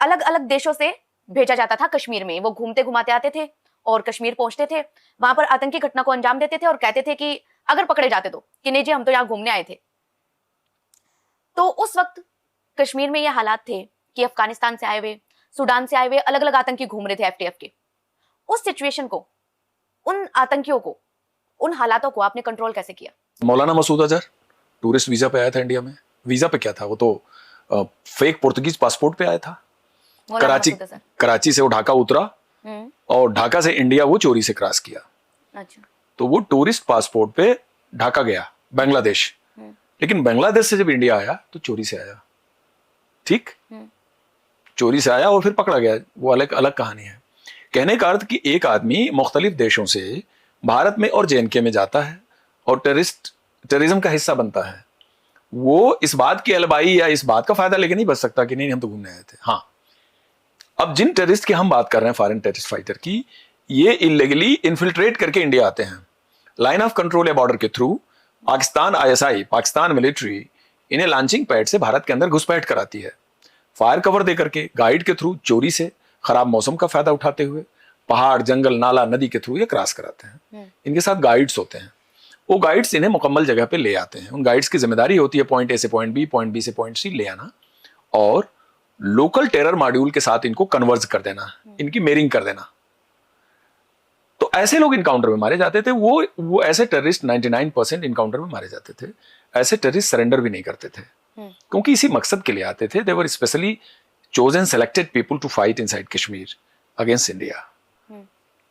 अलग अलग देशों से भेजा जाता था कश्मीर में, वो घूमते घुमाते आते थे और कश्मीर पहुंचते थे, वहां पर आतंकी घटना को अंजाम देते थे और कहते थे कि अगर पकड़े जाते तो कि नहीं जी हम तो यहाँ घूमने आए थे। तो उस वक्त कश्मीर में ये हालात थे कि अफगानिस्तान से आए हुए, सूडान से आए हुए अलग अलग आतंकी घूम रहे थे एफटीएफ के। उस सिचुएशन को, उन आतंकियों को, उन हालातों को आपने कंट्रोल कैसे किया? मौलाना मसूद अजहर टूरिस्ट वीजा पे आया था इंडिया में। वीजा पे क्या था, वो तो फेक पोर्तुगीज पासपोर्ट पे आया था। कराची से वो ढाका उतरा और ढाका से इंडिया वो चोरी से क्रॉस किया। अच्छा। तो वो टूरिस्ट पासपोर्ट पे ढाका गया, बांग्लादेश। लेकिन बांग्लादेश से जब इंडिया आया तो चोरी से आया। ठीक, चोरी से आया और फिर पकड़ा गया, वो अलग अलग कहानी है। कहने का अर्थ कि एक आदमी मुख्तलिफ देशों से भारत में और जेएनके में जाता है और टेररिज्म का हिस्सा बनता है, वो इस बात की अलबाई या इस बात का फायदा लेके नहीं बच सकता कि नहीं हम तो घूमने आए थे। हाँ, अब जिन टेररिस्ट की हम बात कर रहे हैं, फॉरेन टेररिस्ट फाइटर की, ये इलीगली इन्फिल्ट्रेट करके इंडिया आते हैं लाइन ऑफ कंट्रोल या बॉर्डर के through. Pakistan ISI, Pakistan military इन्हें लॉन्चिंग पैड से भारत के अंदर घुसपैठ कराती है, फायर कवर दे करके, गाइड के थ्रू, चोरी से, खराब मौसम का फायदा उठाते हुए, पहाड़, जंगल, नाला, नदी के थ्रू ये क्रॉस कराते हैं। इनके साथ गाइड्स होते हैं, वो गाइड्स इन्हें मुकम्मल जगह पे ले आते हैं। उन गाइड्स की जिम्मेदारी होती है पॉइंट ए से पॉइंट बी, पॉइंट बी से पॉइंट सी ले आना और लोकल टेरर मॉड्यूल के साथ इनको कन्वर्ज कर देना, इनकी मेरिंग कर देना। तो ऐसे लोग इनकाउंटर में मारे जाते थे। वो ऐसे टेररिस्ट 99% इनकाउंटर में मारे जाते थे। ऐसे टेररिस्ट सरेंडर भी नहीं करते थे क्योंकि इसी मकसद के लिए आते थे। They were specially chosen selected people to fight inside Kashmir against India.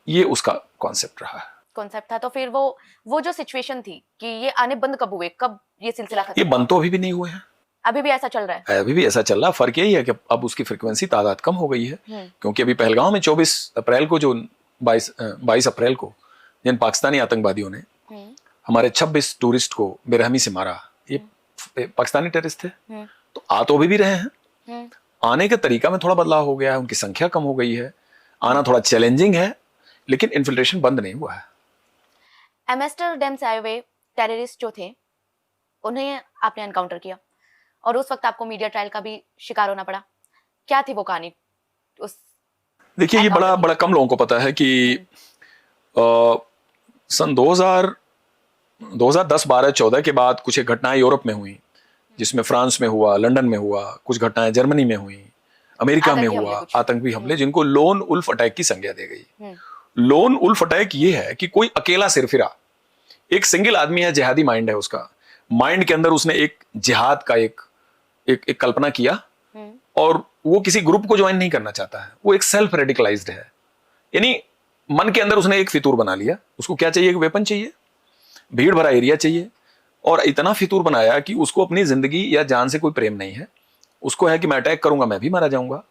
ये उसका कॉन्सेप्ट रहा है, कॉन्सेप्ट था। तो फिर वो जो सिचुएशन थी कि ये आने बंद कब हुए, कब ये सिलसिला खत्म? ये बंद तो अभी भी नहीं हुए हैं, अभी भी ऐसा चल रहा है। अभी भी ऐसा चल रहा है। फर्क यही है कि अब उसकी फ्रिक्वेंसी तादाद कम हो गई है क्योंकि अभी पहलगांव में 24 अप्रैल को जो 22 अप्रैल को जिन पाकिस्तानी आतंकवादियों ने हमारे 26 टूरिस्ट को बेरहमी से मारा, ये पाकिस्तानी टेररिस्ट थे। तो आ तो अभी भी रहे हैं, आने के तरीका में थोड़ा बदलाव हो गया है, उनकी संख्या कम हो गई है, आना थोड़ा चैलेंजिंग है, लेकिन इन्फिल्ट्रेशन बंद नहीं हुआ है। एम्स्टर्डम से आए हुए टेररिस्ट जो थे उन्हें आपने एनकाउंटर किया और उस वक्त आपको मीडिया ट्रायल का भी शिकार होना पड़ा। क्या थी वो कहानी? उस देखिए, ये बड़ा कम लोगों को पता है कि सन 2010, 12, 14 के बाद कुछ एक घटनाएं यूरोप में हुई, जिसमें फ्रांस में हुआ, लंदन में हुआ, कुछ घटनाएं जर्मनी में हुई, अमेरिका में हुआ, आतंकी हमले, जिनको लोन उल्फ अटैक की संज्ञा दी गई। लोन उल्फ अटैक ये है कि कोई अकेला सिरफिरा एक सिंगल आदमी है, जिहादी माइंड है उसका, माइंड के अंदर उसने एक जिहाद का एक कल्पना किया और वो किसी ग्रुप को ज्वाइन नहीं करना चाहता है, वो एक सेल्फ रेडिकलाइज्ड है। यानी मन के अंदर उसने एक फितूर बना लिया। उसको क्या चाहिए? एक वेपन चाहिए, भीड़ भरा एरिया चाहिए, और इतना फितूर बनाया कि उसको अपनी जिंदगी या जान से कोई प्रेम नहीं है। उसको है कि मैं अटैक करूंगा, मैं भी मारा जाऊंगा।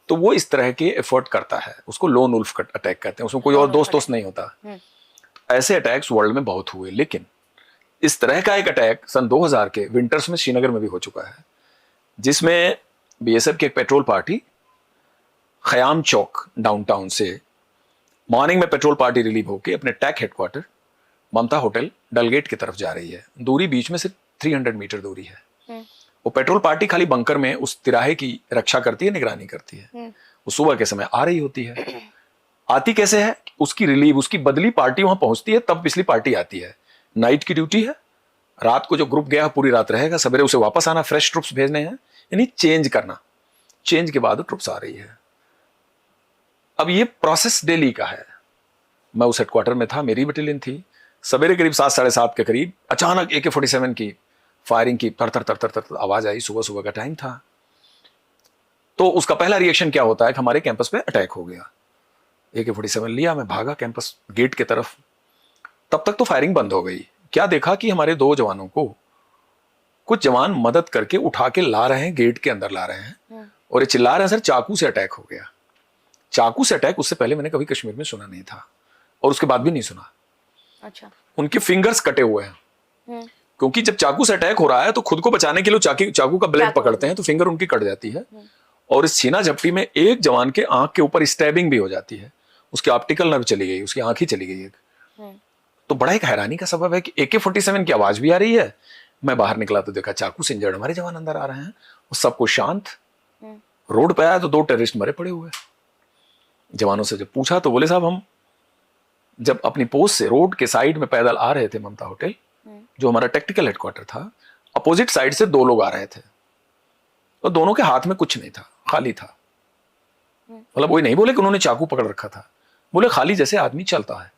तो वो इस तरह के एफर्ट करता है, उसको लोन उल्फ अटैक कहते हैं। उसमें कोई और दोस्त नहीं होता। ऐसे अटैक्स वर्ल्ड में बहुत हुए, लेकिन इस तरह का एक अटैक सन 2000 के विंटर्स में श्रीनगर में भी हो चुका है, जिसमें बीएसएफ की एक पेट्रोल पार्टी खयाम चौक डाउनटाउन से मॉर्निंग में पेट्रोल पार्टी रिलीव होकर अपने टैक हेडक्वार्टर ममता होटल डलगेट की तरफ जा रही है। दूरी बीच में सिर्फ 300 मीटर दूरी है। वो पेट्रोल पार्टी खाली बंकर में उस तिराहे की रक्षा करती है, निगरानी करती है। वो सुबह के समय आ रही होती है। आती कैसे है? उसकी रिलीव, उसकी बदली पार्टी वहां पहुंचती है, तब पिछली पार्टी आती है। नाइट की ड्यूटी है, रात को जो ग्रुप गया पूरी रात रहेगा, सवेरे उसे वापस आना, फ्रेश ट्रुप्स भेजने हैं, यानी चेंज करना। चेंज के बाद ट्रुप्स आ रही है। अब ये प्रोसेस डेली का है। मैं उस हेडक्वार्टर में था, मेरी बटालियन थी। सवेरे करीब 7, 7:30 के करीब अचानक AK-47 की फायरिंग की तर तर तर तर तर आवाज आई। सुबह का टाइम था। तो उसका पहला रिएक्शन क्या होता है कि हमारे कैंपस पे अटैक हो गया। AK-47 लिया, मैं भागा कैंपस गेट की तरफ। तब तक तो फायरिंग बंद हो गई। क्या देखा कि हमारे 2 जवानों को कुछ जवान मदद करके उठा के ला रहे हैं, गेट के अंदर ला रहे हैं, और ये चिल्ला रहे हैं, सर चाकू से अटैक हो गया। चाकू से अटैक उससे पहले मैंने कभी कश्मीर में सुना नहीं था, और उसके बाद भी नहीं सुना। अच्छा। उनके फिंगर्स कटे हुए हैं, क्योंकि जब चाकू से अटैक हो रहा है तो खुद को बचाने के लिए चाकू का ब्लेड पकड़ते हैं, तो फिंगर उनकी कट जाती है। और इस छीना झपटी में एक जवान के आंख के ऊपर स्टैबिंग भी हो जाती है। उसकी ऑप्टिकल नर्व चली गई, उसकी आंख ही चली गई एक। तो बड़ा एक हैरानी का सबब है कि AK-47 की आवाज भी आ रही है। मैं बाहर निकला तो देखा चाकू से इंजर्ड हमारे जवान अंदर आ रहे हैं। और सबको शांत। रोड पे आया तो 2 टेररिस्ट मरे पड़े हुए। जवानों से जब पूछा तो बोले, साहब हम जब अपनी पोस्ट से रोड के साइड में पैदल आ रहे थे, ममता होटल जो हमारा टेक्टिकल हेडक्वार्टर था, अपोजिट साइड से 2 लोग आ रहे थे, और दोनों के हाथ में कुछ नहीं था, खाली था। मतलब वही नहीं बोले कि उन्होंने चाकू पकड़ रखा था, बोले खाली जैसे आदमी चलता है।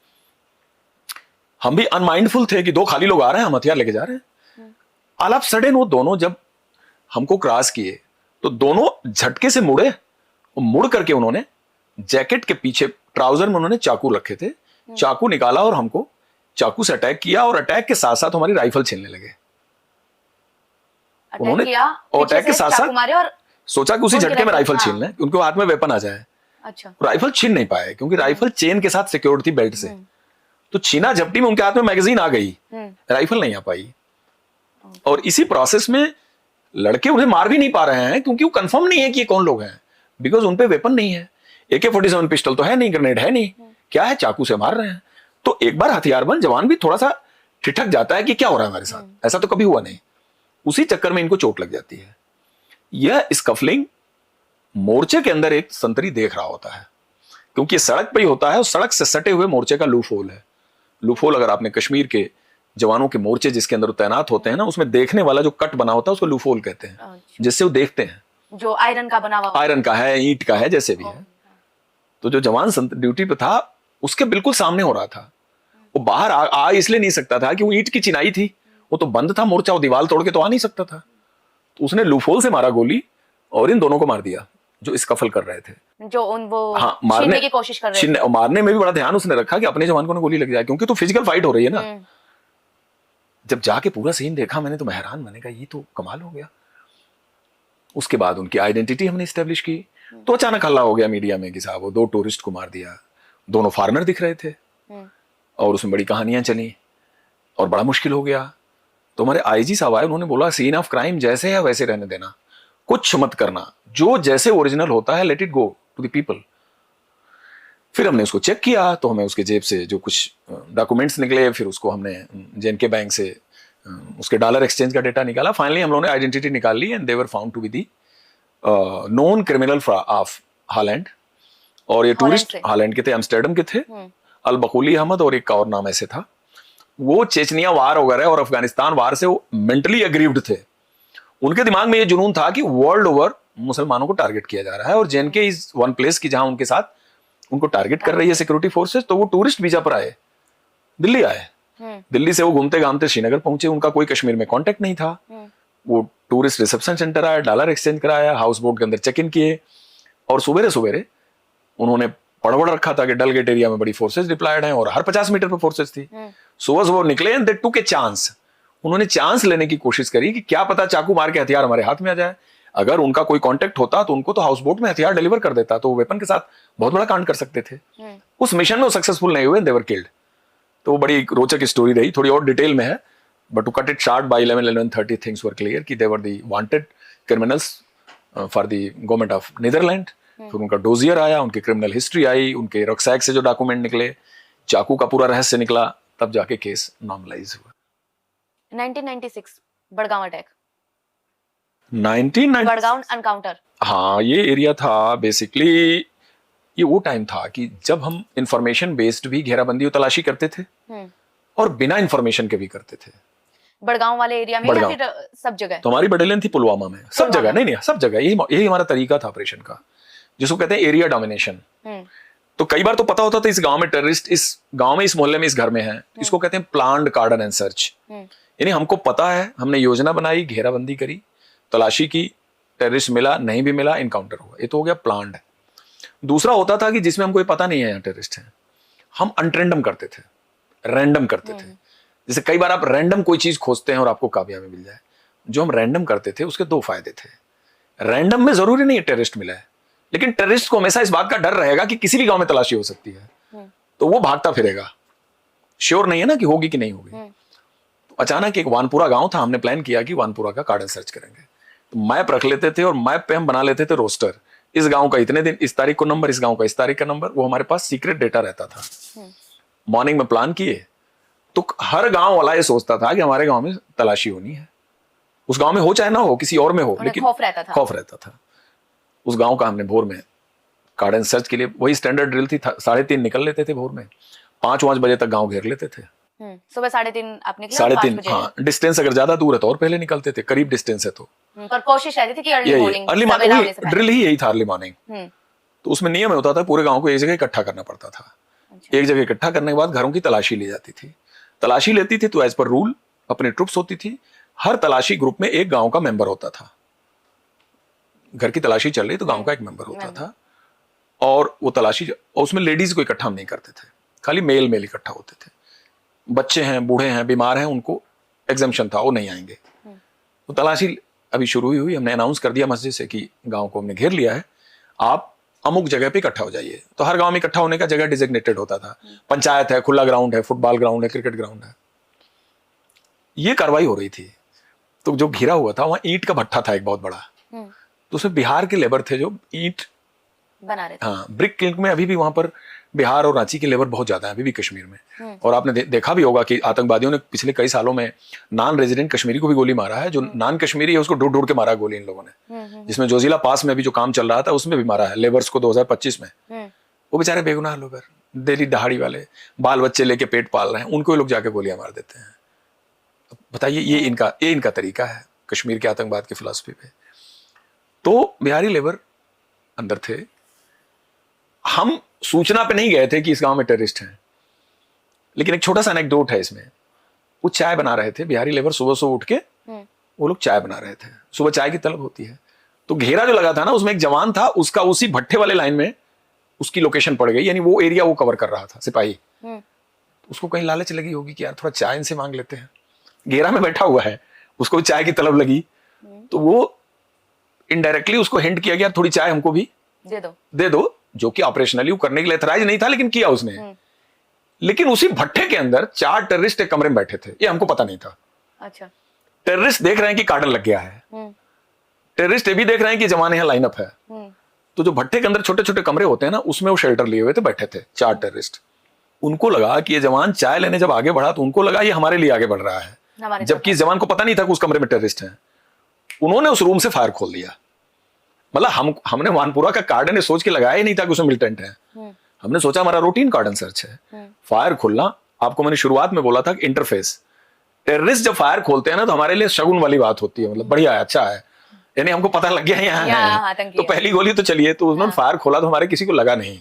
हम भी अनमाइंडफुल थे कि 2 खाली लोग आ रहे हैं, हम हथियार लेके जा रहे हैं। ऑल ऑफ सडन वो दोनों जब हमको क्रॉस किए तो दोनों झटके से मुड़े, और मुड़ करके उन्होंने जैकेट के पीछे ट्राउजर में उन्होंने चाकू रखे थे, चाकू निकाला और हमको चाकू से अटैक किया, और अटैक के साथ साथ हमारी राइफल छीनने लगे। उन्होंने अटैक के साथ साथ मारे और सोचा कि उसी झटके में राइफल छीन लें, उनके हाथ में वेपन आ जाए। अच्छा। राइफल छीन नहीं पाए क्योंकि राइफल चेन के साथ सिक्योर्ड थी बेल्ट से। तो छीना झपटी में उनके हाथ में मैगजीन आ गई, राइफल नहीं आ पाई। और इसी प्रोसेस में लड़के उन्हें मार भी नहीं पा रहे हैं क्योंकि वो कंफर्म नहीं है कि ये कौन लोग हैं, बिकॉज उन पे वेपन नहीं है, AK-47 पिस्टल तो है नहीं, ग्रेनेड है नहीं, क्या है, चाकू से मार रहे हैं। तो एक बार हथियारबंद जवान भी थोड़ा सा ठिठक जाता है कि क्या हो रहा है हमारे साथ, ऐसा तो कभी हुआ नहीं। उसी चक्कर में इनको चोट लग जाती है। यह स्कफलिंग मोर्चे के अंदर एक संतरी देख रहा होता है, क्योंकि ये सड़क पे ही होता है और सड़क से सटे हुए मोर्चे का लूप होल है। लूप होल, अगर आपने कश्मीर के जवानों के मोर्चे जिसके अंदर तैनात होते हैं ना, उसमें देखने वाला जो कट बना होता है उसको लूप होल कहते हैं, जिससे वो देखते हैं। जो आयरन का बना हुआ, आयरन का है, ईंट का है, जैसे भी है। तो जो जवान ड्यूटी पे था उसके बिल्कुल सामने हो रहा था। वो बाहर आ इसलिए नहीं सकता था कि वो ईंट की चिनाई थी, वो तो बंद था मोर्चा, वो दीवार तोड़ के तो आ नहीं सकता था। तो उसने लूफोल से मारा गोली और इन दोनों को मार दिया जो स्कफल कर रहे थे, जो वो मारने की कोशिश कर रहे थे। और मारने में भी बड़ा ध्यान उसने रखा कि अपने जवान को ना गोली लग जाए, क्योंकि तो फिजिकल फाइट हो रही है ना। जब जाके पूरा सीन देखा मैंने तो मैं हैरान, मैंने कहा ये तो कमाल हो गया। उसके बाद उनकी आइडेंटिटी हमने स्टैब्लिश की, तो अचानक हल्ला हो गया मीडिया में कि साहब वो 2 टूरिस्ट को मार दिया, दोनों फॉरेनर दिख रहे थे, और उसमें बड़ी कहानियां चली और बड़ा मुश्किल हो गया। तो हमारे IG साहब आए, उन्होंने बोला सीन ऑफ क्राइम जैसे है वैसे रहने देना, कुछ मत करना, जो जैसे ओरिजिनल होता है let it go to the people. फिर हमने उसको चेक किया तो हमें उसके जेब से जो कुछ डॉक्यूमेंट्स निकले, फिर उसको हमने JNK बैंक से उसके डॉलर एक्सचेंज का डेटा निकाला। फाइनली हम लोगों ने आइडेंटिटी निकाल ली and they were found to be the known criminal of Holland. और ये टूरिस्ट हॉलैंड के थे, एम्स्टर्डम के थे, अल बकूली अहमद और एक का और नाम ऐसे था। वो चेचनिया वार वगैरह और अफगानिस्तान वार से वो मेंटली एग्रीव्ड थे। उनके दिमाग में ये जुनून था कि वर्ल्ड ओवर मुसलमानों को टारगेट किया जा रहा है, और JNK इज वन प्लेस की जहां उनके साथ उनको टारगेट कर रही है सिक्योरिटी फोर्सेस। तो वो टूरिस्ट वीजा पर आए, दिल्ली आए। दिल्ली से वो घूमते घामते श्रीनगर पहुंचे, उनका कोई कश्मीर में कांटेक्ट नहीं था। वो टूरिस्ट रिसेप्शन सेंटर आया, डॉलर एक्सचेंज कराया, हाउस बोट के अंदर चेक इन किए, और सुबेरे सुबेरे उन्होंने पड़बड़ रखा था कि डल गेट एरिया में बड़ी फोर्सेस डिप्लॉयड हैं और हर 50 मीटर पर फोर्सेस थी। सुबह वो निकले and they took a chance. उन्होंने चांस लेने की कोशिश करी कि क्या पता चाकू मार के हथियार हमारे हाथ में आ जाए। अगर उनका कोई कांटेक्ट होता तो उनको तो हाउस बोट में हथियार डिलीवर कर देता, तो वेपन के साथ बहुत बड़ा कांड कर सकते थे। उस मिशन में वो सक्सेसफुल नहीं हुए, दे वर किल्ड। तो वो बड़ी रोचक स्टोरी रही, थोड़ी और डिटेल में है, but to cut it short by 11:30 things were clear कि they were the wanted criminals for the government of Netherland. फिर उनका डोजियर आया, उनकी क्रिमिनल हिस्ट्री आई, उनके रक्सैक से जो डॉक्यूमेंट निकले, चाकू का पूरा रहस्य निकला, तब जाके केस नॉर्मलाइज हुआ। 1996 बड़गांव अटैक, 1990 बड़गांव एनकाउंटर। हाँ, ये एरिया था बेसिकली, ये वो टाइम था कि जब हम इंफॉर्मेशन बेस्ड भी घेराबंदी और तलाशी करते थे और बिना इंफॉर्मेशन के भी करते थे। बड़गांव वाले एरिया में या फिर सब जगह? तो हमारी बटालियन थी पुलवामा में, सब जगह नहीं, सब जगह। यही हमारा तरीका था ऑपरेशन का, जिसको कहते हैं एरिया डोमिनेशन। तो कई बार तो पता होता था इस गांव में टेररिस्ट, इस गांव में, इस मोहल्ले में, इस घर में है, इसको कहते हैं प्लान्ड कार्डन एंड सर्च। यानी हमको पता है, हमने योजना बनाई, घेराबंदी करी, तलाशी की, टेररिस्ट मिला, नहीं भी मिला, इनकाउंटर हुआ। ये तो हो गया प्लान्ड। दूसरा होता था कि जिसमें हमको पता नहीं है यहाँ टेररिस्ट है, हम अनट्रेंडम करते थे, रैंडम करते थे। जैसे कई बार आप रैंडम कोई चीज खोजते हैं और आपको कामयाबी मिल जाए। जो हम रैंडम करते थे उसके 2 फायदे थे। रैंडम में जरूरी नहीं है टेररिस्ट मिला है, लेकिन टेररिस्ट को हमेशा इस बात का डर रहेगा कि किसी भी गांव में तलाशी हो सकती है, तो वो भागता फिरेगा, श्योर नहीं है ना कि होगी कि नहीं होगी। तो अचानक एक वानपुरा गांव था, हमने प्लान किया कि वानपुरा का कार्डन सर्च करेंगे। तो मैप रख लेते थे और मैप पे हम बना लेते थे रोस्टर, इस गांव का इतने दिन, इस तारीख को नंबर, इस गांव का इस तारीख का नंबर। वो हमारे पास सीक्रेट डेटा रहता था। मॉर्निंग में प्लान किए तो हर गांव वाला ये सोचता था कि हमारे गांव में तलाशी होनी है। उस गांव में हो चाहे ना हो, किसी और में हो, लेकिन खौफ रहता था। उस गांव का हमने भोर में कार्डन सर्च के लिए, वही स्टैंडर्ड ड्रिल थी, 3:30 निकल लेते थे भोर में, 5 बजे तक गांव घेर लेते थे। सुबह 3:30 आप निकले? 3:30, हाँ। डिस्टेंस अगर ज्यादा दूर है तो और पहले निकलते थे, करीब डिस्टेंस है तो। पर कोशिश रहती थी कि अर्ली मॉर्निंग ड्रिल ही यही था, अर्ली मॉर्निंग। तो उसमें नियम होता था, पूरे गांव को एक जगह इकट्ठा करना पड़ता था। एक जगह इकट्ठा करने के बाद घरों की तलाशी ली जाती थी। तलाशी लेती थी तो एज पर रूल अपनी ट्रुप्स होती थी। हर तलाशी ग्रुप में एक गांव का मेंबर होता था। घर की तलाशी चल रही तो गांव का एक मेंबर होता था, और वो तलाशी, और उसमें लेडीज को इकट्ठा हम नहीं करते थे, खाली मेल इकट्ठा होते थे। बच्चे हैं, बूढ़े हैं, बीमार हैं, उनको एग्जम्पशन था, वो नहीं आएंगे। तो तलाशी अभी शुरू हुई, हमने अनाउंस कर दिया मस्जिद से कि गांव को हमने घेर लिया है, आप अमुक जगह पे इकट्ठा हो जाइए। तो हर गांव में इकट्ठा होने का जगह डिजिग्नेटेड होता था, पंचायत है, खुला ग्राउंड है, फुटबॉल ग्राउंड है, क्रिकेट ग्राउंड है। ये कार्रवाई हो रही थी। तो जो घिरा हुआ था वहाँ ईंट का भट्ठा था एक बहुत बड़ा, तो उसमें बिहार के लेबर थे जो ईंट बना रहे थे। हाँ, ब्रिक किल्न में अभी भी वहां पर बिहार और रांची के लेबर बहुत ज्यादा है अभी भी कश्मीर में। और आपने देखा भी होगा कि आतंकवादियों ने पिछले कई सालों में नॉन रेजिडेंट कश्मीरी को भी गोली मारा है। जो नॉन कश्मीरी है उसको ढूंढ ढूंढ के मारा है गोली इन लोगों ने, जिसमें जोजिला पास में अभी जो काम चल रहा था उसमें भी मारा है लेबर्स को 2025 में। वो बेचारे बेगुनाह लेबर, दिल्ली दहाड़ी वाले, बाल बच्चे लेके पेट पाल रहे हैं, उनको लोग जाके गोलियां मार देते हैं। बताइए, ये इनका तरीका है कश्मीर के आतंकवाद की फिलॉसफी पे। तो बिहारी लेबर अंदर थे, हम सूचना पे नहीं गए थे कि इस गांव में टेररिस्ट हैं, लेकिन एक छोटा सा एनेक्डोट है इसमें। वो चाय बना रहे थे, बिहारी लेबर सुबह सुबह उठ के वो लोग चाय बना रहे थे, सुबह चाय की तलब होती है। तो घेरा जो लगा था ना, उसमें एक जवान था, उसका उसी भट्ठे वाले लाइन में उसकी लोकेशन पड़ गई, यानी वो एरिया वो कवर कर रहा था, सिपाही। उसको कहीं लालच लगी होगी कि यार थोड़ा चाय इनसे मांग लेते हैं। घेरा में बैठा हुआ है, उसको चाय की तलब लगी, तो वो इनडायरेक्टली उसको हिंट किया गया थोड़ी चाय हमको भी दे दो, जो कि ऑपरेशनली करने के लिए एथराइज नहीं था, लेकिन किया उसने। लेकिन उसी भट्ठे के अंदर 4 टेररिस्ट एक कमरे में बैठे थे, ये हमको पता नहीं था। अच्छा। टेररिस्ट देख रहे हैं कि कार्डन लग गया है, टेररिस्ट ये भी देख रहे हैं कि जवान यहाँ लाइनअप है। तो जो भट्ठे के अंदर छोटे छोटे कमरे होते हैं ना, उसमें वो शेल्टर लिए हुए थे, बैठे थे 4 टेररिस्ट। उनको लगा कि ये जवान चाय लेने जब आगे बढ़ा तो उनको लगा ये हमारे लिए आगे बढ़ रहा है, जबकि इस जवान को पता नहीं था कि उस कमरे में टेररिस्ट हैं। उन्होंने उस रूम से फायर खोल दिया। मतलब हमने मानपुरा का कार्डन सोच के लगाया ही नहीं था कि उसमें मिलिटेंट है। हमने सोचा हमारा रूटीन कार्डन सर्च है। फायर खोलना, आपको मैंने शुरुआत में बोला था कि इंटरफेस, टेररिस्ट जब फायर खोलते हैं ना तो हमारे लिए शगुन वाली बात होती है, मतलब बढ़िया है, अच्छा है, यानी हमको पता लग गया यहाँ है, तो पहली गोली तो चलिए। तो उन्होंने फायर खोला तो हमारे किसी को लगा नहीं।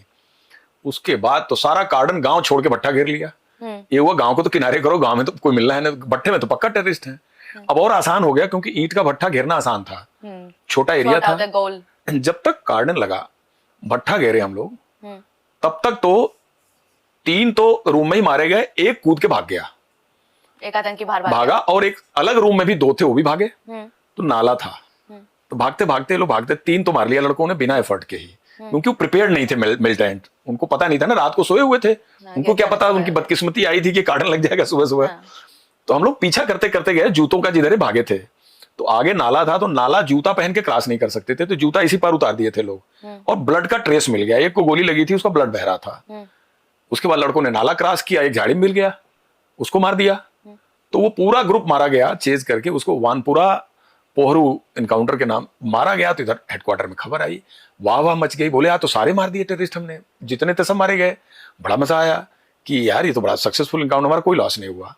उसके बाद तो सारा कार्डन गांव छोड़ के भट्ठा घेर लिया। ये हुआ गांव को तो किनारे करो, गांव में तो कोई मिलना है ना, भट्ठे में तो पक्का टेररिस्ट है। अब और आसान हो गया क्योंकि ईंट का भट्ठा घेरना आसान था, छोटा एरिया था। जब तक कार्डन लगा, भट्ठा घेरे हम लोग, तब तक तो 3 तो रूम में ही मारे गए, एक कूद के भाग गया, एक आतंकी भागा, और एक अलग रूम में भी 2 थे, वो भी भागे। तो नाला था, तो भागते भागते लोग भागते 3 तो मार लिया लड़कों ने बिना एफर्ट के ही, क्योंकि वो प्रिपेयर्ड नहीं थे मिलिटेंट। उनको पता नहीं था ना, रात को सोए हुए थे, उनको क्या पता, उनकी बदकिस्मती आई थी कि कार्डन लग जाएगा सुबह सुबह। तो हम लोग पीछा करते करते गए, जूतों का जिधर भागे थे। तो आगे नाला था, तो नाला जूता पहन के क्रॉस नहीं कर सकते थे, तो जूता इसी पर उतार दिए थे लोग, और ब्लड का ट्रेस मिल गया। एक को गोली लगी थी, उसका ब्लड बह रहा था। उसके बाद लड़कों ने नाला क्रॉस किया, एक झाड़ी में मिल गया, उसको मार दिया। तो वो पूरा ग्रुप मारा गया चेज करके, उसको वानपुरा पोहरू इनकाउंटर के नाम मारा गया। तो इधर हेडक्वार्टर में खबर आई, वाह वाह मच गई, बोले यार तो सारे मार दिए टेररिस्ट हमने, जितने थे सब मारे गए। बड़ा मजा आया कि यार ये तो बड़ा सक्सेसफुल इनकाउंटर, हमारा कोई लॉस नहीं हुआ,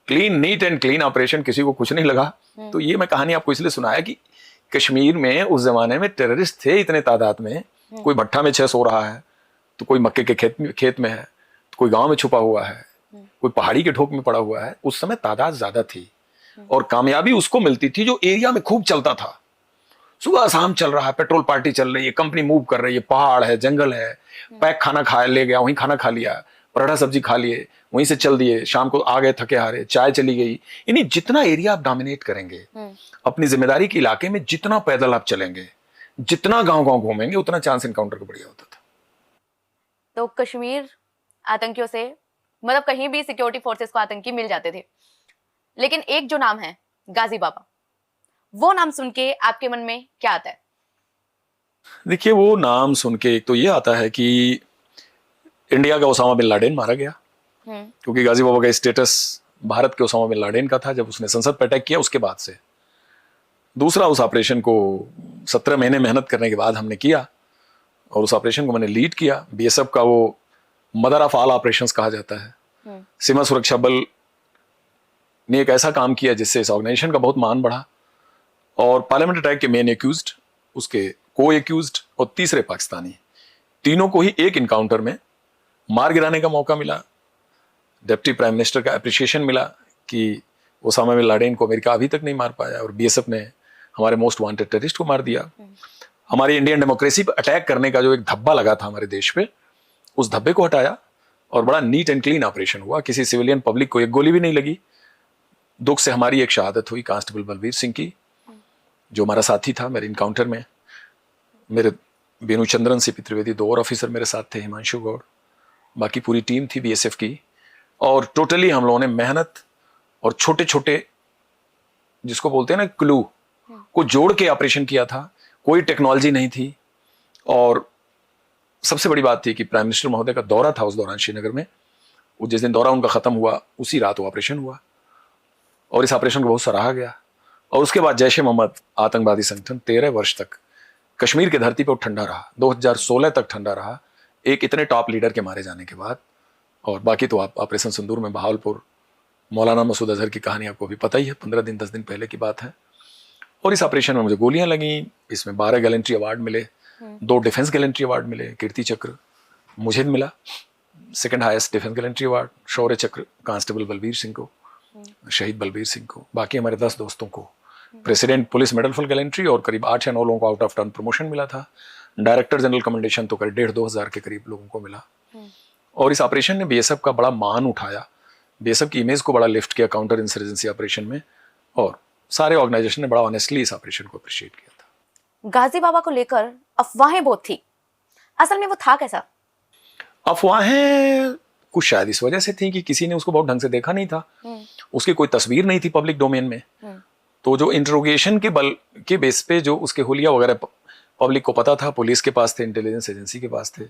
clean, neat and clean operation, किसी को कुछ नहीं लगा। तो ये मैं कहानी आपको इसलिए सुनाया कि कश्मीर में उस जमाने में टेररिस्ट थे इतने तादाद में, कोई भट्ठा में 6 सो रहा है, तो कोई मक्के के खेत में है, तो कोई गांव में छुपा हुआ है, कोई पहाड़ी के ठोक में पड़ा हुआ है। उस समय तादाद ज्यादा थी, और कामयाबी उसको मिलती थी जो एरिया में खूब चलता था। सुबह शाम चल रहा है, पेट्रोल पार्टी चल रही है, कंपनी मूव कर रही है, पहाड़ है, जंगल है, पैक खाना खा ले गया, वहीं खाना खा लिया, पराठा सब्जी खा लिए, वहीं से चल दिए, शाम को आ गए थके हारे, चाय चली गई। यानी जितना एरिया आप डोमिनेट करेंगे अपनी जिम्मेदारी के इलाके में, जितना पैदल आप चलेंगे, जितना गांव गांव घूमेंगे, उतना चांस इनकाउंटर का बढ़िया होता था। तो कश्मीर आतंकियों से, मतलब कहीं भी सिक्योरिटी फोर्सेस को आतंकी मिल जाते थे, लेकिन एक जो नाम है गाजी बाबा, वो नाम सुन के आपके मन में क्या आता है? देखिए, वो नाम सुन के एक तो ये आता है कि इंडिया का ओसामा बिन लादेन मारा गया, क्योंकि गाजी बाबा का स्टेटस भारत के ओसामा बिन लादेन का था जब उसने संसद पर अटैक किया उसके बाद से। दूसरा, उस ऑपरेशन को 17 महीने मेहनत करने के बाद हमने किया, और उस ऑपरेशन को मैंने लीड किया। बीएसएफ का वो मदर ऑफ ऑल ऑपरेशंस कहा जाता है। सीमा सुरक्षा बल ने एक ऐसा काम किया जिससे इस ऑर्गेनाइजेशन का बहुत मान बढ़ा, और पार्लियामेंट अटैक के मेन एक्यूज्ड, उसके को एक्यूज्ड और तीसरे पाकिस्तानी, तीनों को ही एक इनकाउंटर में मार गिराने का मौका मिला। डिप्टी प्राइम मिनिस्टर का अप्रिसिएशन मिला कि ओसामा बिन लादेन को अमेरिका अभी तक नहीं मार पाया, और बीएसएफ ने हमारे मोस्ट वांटेड टेररिस्ट को मार दिया। हमारी इंडियन डेमोक्रेसी पर अटैक करने का जो एक धब्बा लगा था हमारे देश पे, उस धब्बे को हटाया, और बड़ा नीट एंड क्लीन ऑपरेशन हुआ। किसी सिविलियन पब्लिक को एक गोली भी नहीं लगी। दुख से हमारी एक शहादत हुई कांस्टेबल बलबीर सिंह की, जो हमारा साथी था मेरे इनकाउंटर में। मेरे बेनू चंद्रन सीपी त्रिवेदी, 2 और ऑफिसर मेरे साथ थे, हिमांशु गौड़, बाकी पूरी टीम थी बीएसएफ की। और टोटली हम लोगों ने मेहनत और छोटे छोटे जिसको बोलते हैं ना क्लू, को जोड़ के ऑपरेशन किया था। कोई टेक्नोलॉजी नहीं थी। और सबसे बड़ी बात थी कि प्राइम मिनिस्टर महोदय का दौरा था उस दौरान श्रीनगर में। वो जिस दिन दौरा उनका खत्म हुआ उसी रात वो ऑपरेशन हुआ और इस ऑपरेशन को बहुत सराहा गया। और उसके बाद जैश ए मोहम्मद आतंकवादी संगठन 13 वर्ष तक कश्मीर की धरती पर ठंडा रहा। 2016 तक ठंडा रहा, एक इतने टॉप लीडर के मारे जाने के बाद। और बाकी तो आप ऑपरेशन सिंदूर में बहावलपुर मौलाना मसूद अजहर की कहानी आपको भी पता ही है, 15 दिन 10 दिन पहले की बात है। और इस ऑपरेशन में मुझे गोलियां लगी, इसमें 12 गैलेंट्री अवार्ड मिले, 2 डिफेंस गैलेंट्री अवार्ड मिले, कीर्ति चक्र मुझे मिला, second highest defence gallantry award, Shaurya Chakra constable Balbir Singh को, शहीद बलबीर सिंह को, बाकी हमारे 10 दोस्तों को president police medal for gallantry और करीब 8 या 9 लोगों को आउट ऑफ टर्न प्रमोशन मिला था। डायरेक्टर जनरल कमेंडेशन तो करीब 1,500 2,000 के करीब लोगों को मिला। और इस ऑपरेशन ने बीएसएफ का बड़ा मान उठाया, बीएसएफ की इमेज को बड़ा लिफ्ट किया काउंटर इंसर्जेंसी ऑपरेशन में। और सारे ऑर्गेनाइजेशन ने बड़ा ऑनेस्टली इस ऑपरेशन को अप्रिशिएट किया था। गाजी बाबा को लेकर अफवाहें बहुत थी, असल में वो था कैसा? अफवाहें कुछ शायद इस वजह से थी कि किसी ने उसको बहुत ढंग से देखा नहीं था, उसकी कोई तस्वीर नहीं थी पब्लिक डोमेन में। तो जो इंट्रोगेशन के बल के बेस पे जो उसके हुलिया वगैरह पब्लिक को पता था, पुलिस के पास थे, इंटेलिजेंस एजेंसी के पास थे,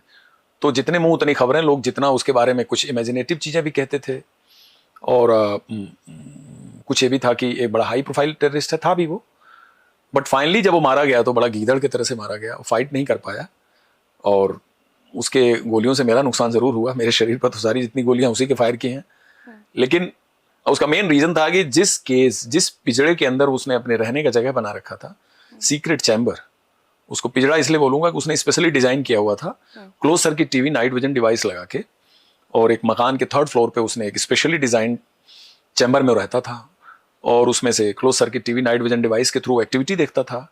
तो जितने मुंह उतनी खबरें, लोग जितना उसके बारे में कुछ इमेजिनेटिव चीजें भी कहते थे। और कुछ ये भी था कि एक बड़ा हाई प्रोफाइल टेररिस्ट था भी वो। बट फाइनली जब वो मारा गया तो बड़ा गीदड़ की तरह से मारा गया, वो फाइट नहीं कर पाया। और उसके गोलियों से मेरा नुकसान जरूर हुआ, मेरे शरीर पर तो सारी जितनी गोलियां उसी के फायर की हैं। लेकिन उसका मेन रीजन था कि जिस पिंजड़े के अंदर उसने अपने रहने का जगह बना रखा था, सीक्रेट चैम्बर, उसको पिंजड़ा इसलिए बोलूंगा कि उसने स्पेशली डिजाइन किया हुआ था, close circuit TV night vision device लगा के, और एक मकान के 3rd फ्लोर पे उसने एक स्पेशली डिजाइन चैम्बर में रहता था और उसमें से close circuit TV night vision device के थ्रू एक्टिविटी देखता था।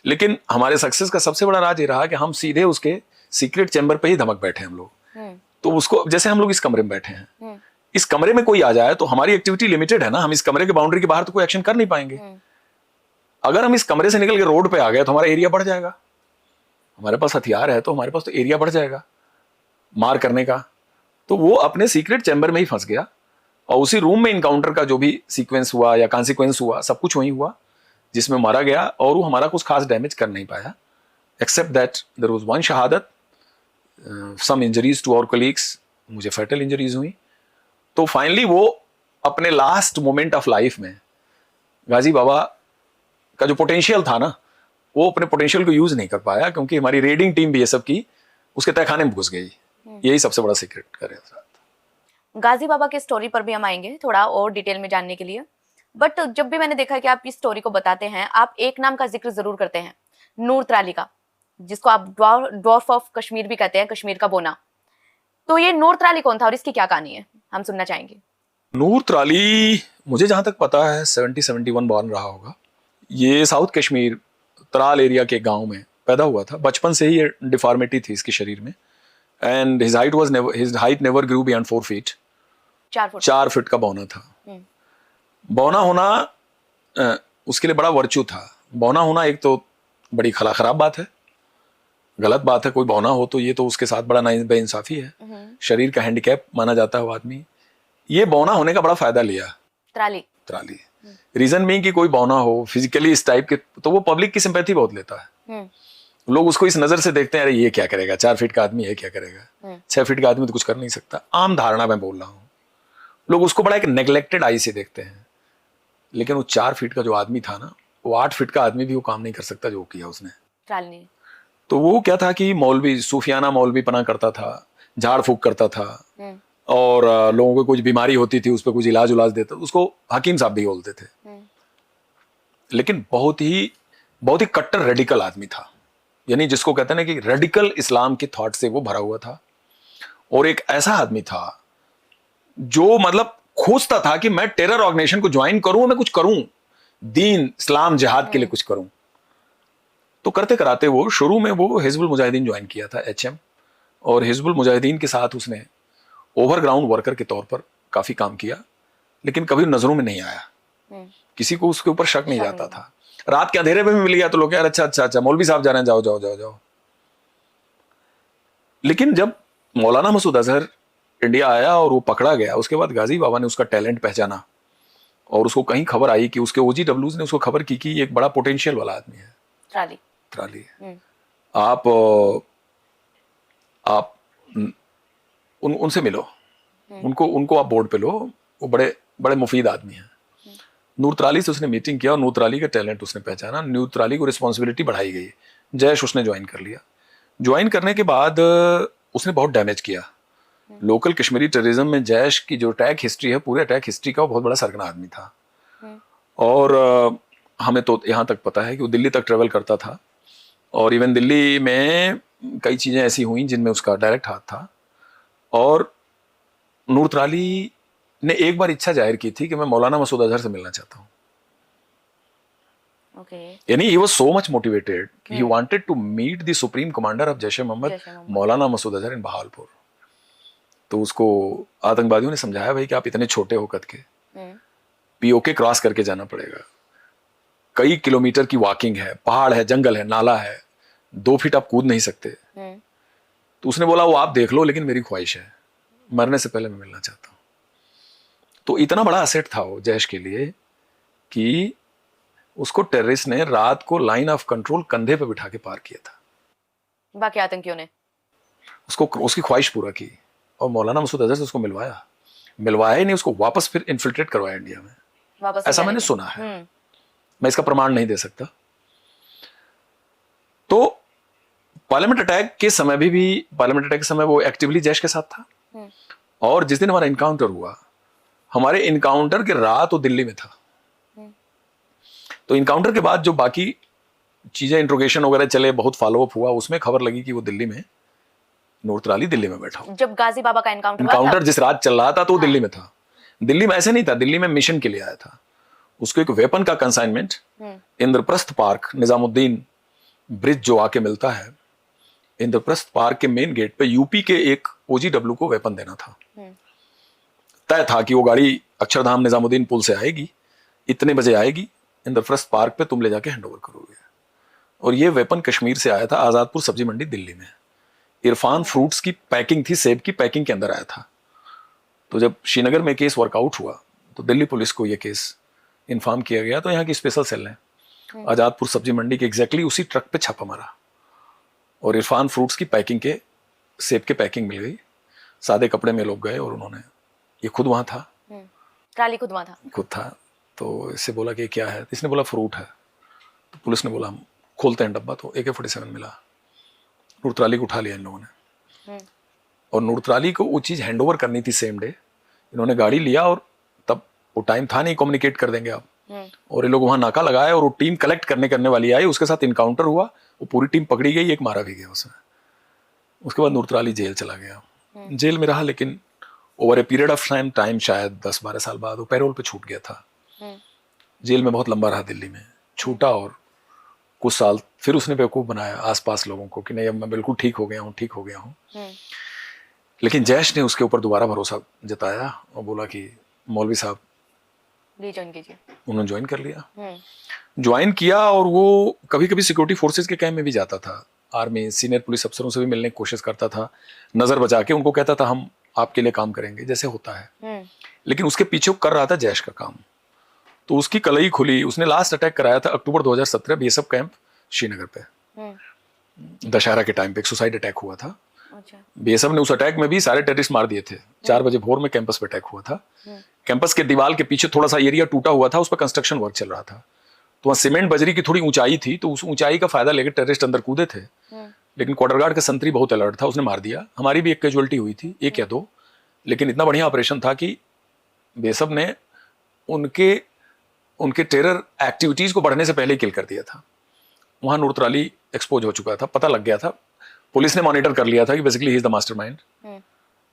लेकिन हमारे सक्सेस का सबसे बड़ा राज ये रहा कि हम सीधे उसके सीक्रेट चैम्बर पे ही धमक बैठे हम लोग। तो उसको, जैसे हम लोग इस कमरे में बैठे हैं, इस कमरे में कोई आ जाए तो हमारी एक्टिविटी लिमिटेड है ना, हम इस कमरे के बाउंड्री के बाहर तो कोई एक्शन कर नहीं पाएंगे। अगर हम इस कमरे से निकल के रोड पे आ गए तो हमारा एरिया बढ़ जाएगा, हमारे पास हथियार है तो हमारे पास तो एरिया बढ़ जाएगा मार करने का। तो वो अपने सीक्रेट चैम्बर में ही फंस गया और उसी रूम में इनकाउंटर का जो भी सीक्वेंस हुआ या कॉन्सिक्वेंस हुआ, सब कुछ वही हुआ जिसमें मारा गया। और वो हमारा कुछ खास डैमेज कर नहीं पाया, except that there was one शहादत, some injuries to our colleagues, मुझे फैटल इंजरीज हुई। तो फाइनली वो अपने लास्ट मोमेंट ऑफ लाइफ में गाजी बाबा का जो पोटेंशियल था ना, वो अपने पोटेंशियल को यूज नहीं कर पाया क्योंकि हमारी रेडिंग टीम भी ये सब की उसके तहखाने में घुस गई। यही सबसे बड़ा सीक्रेट कर रहा था। गाजी बाबा की स्टोरी पर भी हम आएंगे थोड़ा और डिटेल में जानने के लिए। बट जब भी मैंने देखा है कि आप इस स्टोरी को बताते हैं, आप एक नाम का जिक्र जरूर करते हैं, नूर त्राली का, जिसको आप ड्वार्फ ऑफ कश्मीर भी कहते हैं, कश्मीर का बोना। तो ये नूर त्राली कौन था और इसकी क्या कहानी है, हम सुनना चाहेंगे। नूर त्राली मुझे जहां तक पता है 70-71 बॉर्न रहा होगा। ये साउथ कश्मीर त्राल एरिया के गांव में पैदा हुआ था। बचपन से ही ये डिफॉर्मिटी थी इसके शरीर में and his height never grew beyond 4 feet. 4 feet का बौना था। बौना होना उसके लिए बड़ा वर्चू था। बौना होना एक तो बड़ी खराब बात है, गलत बात है। कोई बौना हो तो ये तो उसके साथ बड़ा बेइंसाफी है, शरीर का हैंडीकैप माना जाता है वो आदमी। ये बौना होने का बड़ा फायदा लिया त्राली। रीजन में कि कोई बौना हो फिजिकली इस टाइप के, तो वो पब्लिक की सिंपैथी बहुत लेता है। लोग उसको इस नजर से देखते हैं, अरे ये क्या करेगा, 4 फीट का आदमी है, क्या करेगा, 6 फीट का आदमी तो कुछ कर नहीं सकता। आम धारणा मैं बोल रहा हूँ, लोग उसको बड़ा एक नेग्लेक्टेड आई से देखते हैं। लेकिन वो 4 फीट का जो आदमी था ना, वो 8 फीट का आदमी भी वो काम नहीं कर सकता जो किया उसने। तो वो क्या था कि मौलवी, सूफियाना मौलवी पना करता था, झाड़ फूक करता था, और लोगों को कुछ बीमारी होती थी उस पर कुछ इलाज देता, उसको हकीम साहब भी बोलते थे। लेकिन बहुत ही कट्टर रेडिकल आदमी था, यानी जिसको कहते हैं ना कि रेडिकल इस्लाम के थॉट से वो भरा हुआ था। और एक ऐसा आदमी था जो मतलब खोजता था कि मैं टेरर ऑर्गेनाइजेशन को ज्वाइन करूं, मैं कुछ करूं, दीन इस्लाम जिहाद के लिए कुछ करूं। तो करते कराते वो शुरू में वो हिजबुल मुजाहिदीन ज्वाइन किया था, HM, और हिजबुल मुजाहिदीन के साथ उसने ओवरग्राउंड वर्कर के तौर पर काफी काम किया, लेकिन कभी नजरों में नहीं आया, किसी को उसके ऊपर शक नहीं जाता था। रात के अंधेरे में भी मिल गया तो लोग यार अच्छा मौलवी साहब जा रहे हैं, जाओ। लेकिन जब मौलाना मसूद अजहर इंडिया आया और वो पकड़ा गया, उसके बाद गाजी बाबा ने उसका टैलेंट पहचाना और उसको कहीं खबर आई कि उसके OGWs ने उसको खबर की कि ये एक बड़ा पोटेंशियल वाला आदमी है, त्राली है। आप उनसे मिलो, उनको आप बोर्ड पे लो, वो बड़े बड़े मुफीद आदमी हैं। नूर त्राली से उसने मीटिंग किया और नूर त्राली का टैलेंट उसने पहचाना। नूर त्राली को रिस्पॉन्सिबिलिटी बढ़ाई गई, जैश उसने ज्वाइन कर लिया। ज्वाइन करने के बाद उसने बहुत डैमेज किया। लोकल कश्मीरी टेररिज्म में जैश की जो अटैक हिस्ट्री है, पूरे अटैक हिस्ट्री का वो बहुत बड़ा सरगना आदमी था। और हमें तो यहाँ तक पता है कि वो दिल्ली तक ट्रेवल करता था, और इवन दिल्ली में कई चीज़ें ऐसी हुई जिनमें उसका डायरेक्ट हाथ था। और नूर त्राली ने एक बार इच्छा जाहिर की थी कि मैं मौलाना मसूद अजहर से मिलना चाहता हूँ। यानी he was so much motivated, he wanted to meet the supreme commander of Jaish-e-Mohammed Maulana Masood Azhar इन बहावलपुर। तो उसको आतंकवादियों ने समझाया, भाई कि आप इतने छोटे हो कद के, POK क्रॉस करके जाना पड़ेगा, कई किलोमीटर की वॉकिंग है, पहाड़ है, जंगल है, नाला है, 2 फीट आप कूद नहीं सकते। तो उसने बोला वो आप देख लो, लेकिन मेरी ख्वाहिश है, मरने से पहले मैं मिलना चाहता हूँ। तो इतना बड़ा असेट था वो जैश के लिए कि उसको टेररिस्ट ने रात को लाइन ऑफ कंट्रोल कंधे पे बिठा के पार किया था। बाकी आतंकियों ने उसको उसकी ख्वाहिश पूरा की और मौलाना मसूद अजहर से उसको मिलवाया ही नहीं, उसको वापस फिर इन्फिल्ट्रेट करवाया इंडिया में, ऐसा मैंने सुना है। मैं इसका प्रमाण नहीं दे सकता। तो पार्लियामेंट अटैक के समय वो एक्टिवली जैश के साथ था। और जिस दिन हमारा इनकाउंटर हुआ, हमारे इनकाउंटर के रात वो दिल्ली में था। तो इनकाउंटर के बाद जो बाकी चीजें, इंट्रोगेशन वगैरह चले, बहुत फॉलोअप हुआ, उसमें खबर लगी कि वो दिल्ली में, नूर त्राली दिल्ली में बैठा। जब गाजी बाबा का इनकाउंटर जिस रात चल रहा था तो वो दिल्ली में था। दिल्ली में ऐसे नहीं था, दिल्ली में मिशन के लिए आया था। उसको एक वेपन का consignment Indraprastha park, Nizamuddin bridge जो आके मिलता है, इंद्रप्रस्थ पार्क के मेन गेट पे यूपी के एक OGW को वेपन देना था। तय था कि वो गाड़ी अक्षरधाम निजामुद्दीन पुल से आएगी, इतने बजे आएगी, इंद्रप्रस्थ पार्क पे तुम ले जाके हैंडओवर करोगे। और ये वेपन कश्मीर से आया था, आजादपुर सब्जी मंडी दिल्ली में। इरफान फ्रूट्स की पैकिंग थी, सेब की पैकिंग के अंदर आया था। तो जब श्रीनगर में केस वर्कआउट हुआ तो दिल्ली पुलिस को ये केस इन्फॉर्म किया गया। तो यहाँ की स्पेशल सेल ने आजादपुर सब्जी मंडी के एग्जैक्टली उसी ट्रक पे छापा मारा और इरफान फ्रूट्स की पैकिंग के, सेब के पैकिंग मिल गई। सादे कपड़े में लोग गए और उन्होंने, ये खुद वहां था, त्राली खुद वहां था। तो इससे बोला कि क्या है, इसने बोला फ्रूट है। तो पुलिस ने बोला हम खोलते हैं डब्बा, तो AK-47 मिला। नूर त्राली को उठा लिया इन लोगों ने, और नूर त्राली को वो चीज़ हैंडओवर करनी थी सेम डे। इन्होंने गाड़ी लिया और तब वो टाइम था नहीं, कम्युनिकेट कर देंगे आप। और ये लोग वहां नाका लगाए और वो टीम कलेक्ट करने वाली आई, उसके साथ इनकाउंटर हुआ, वो पूरी टीम पकड़ी गई, एक मारा भी गया उसमें। उसके बाद नूर त्राली जेल चला गया। जेल में रहा, लेकिन over a period of time शायद 10-12 साल बाद वो पैरोल पे छूट गया था। जेल में बहुत लंबा रहा दिल्ली में, छूटा और कुछ साल फिर उसने बेवकूफ बनाया आसपास लोगों को कि नहीं अब मैं बिल्कुल ठीक हो गया हूँ। लेकिन जैश ने उसके ऊपर दोबारा भरोसा जताया और बोला कि मौलवी साहब ज्वाइन कीजिए। उन्होंने ज्वाइन कर लिया, ज्वाइन किया। और वो कभी कभी सिक्योरिटी फोर्सेज के कैंप में भी जाता था, आर्मी सीनियर पुलिस अफसरों से भी मिलने की कोशिश करता था, नजर बचा के उनको कहता था हम आपके लिए काम करेंगे, जैसे होता है। लेकिन उसके पीछे कर रहा था जैश का काम। तो उसकी कलई खुली। उसने लास्ट अटैक कराया था अक्टूबर 2017 BSF कैंप श्रीनगर पे, दशहरा के टाइम पे एक सुसाइड अटैक हुआ था। BSF ने उस अटैक में भी सारे टेररिस्ट मार दिए थे। 4 बजे भोर में कैंपस पे अटैक हुआ था। कैंपस के दीवार के पीछे थोड़ा सा एरिया टूटा हुआ था, उस पर कंस्ट्रक्शन वर्क चल रहा था। तो वहाँ सीमेंट बजरी की थोड़ी ऊंचाई थी, तो उस ऊंचाई का फायदा लेकर टेररिस्ट अंदर कूदे थे। लेकिन क्वार्टर गार्ड का संतरी बहुत अलर्ट था, उसने मार दिया। हमारी भी एक कैजुअलिटी हुई थी, 1 या 2, लेकिन इतना बढ़िया ऑपरेशन था कि BSF ने उनके टेरर एक्टिविटीज को बढ़ने से पहले किल कर दिया था। वहां नूर त्राली एक्सपोज हो चुका था, पता लग गया था, पुलिस ने मॉनिटर कर लिया था कि basically he is the mastermind.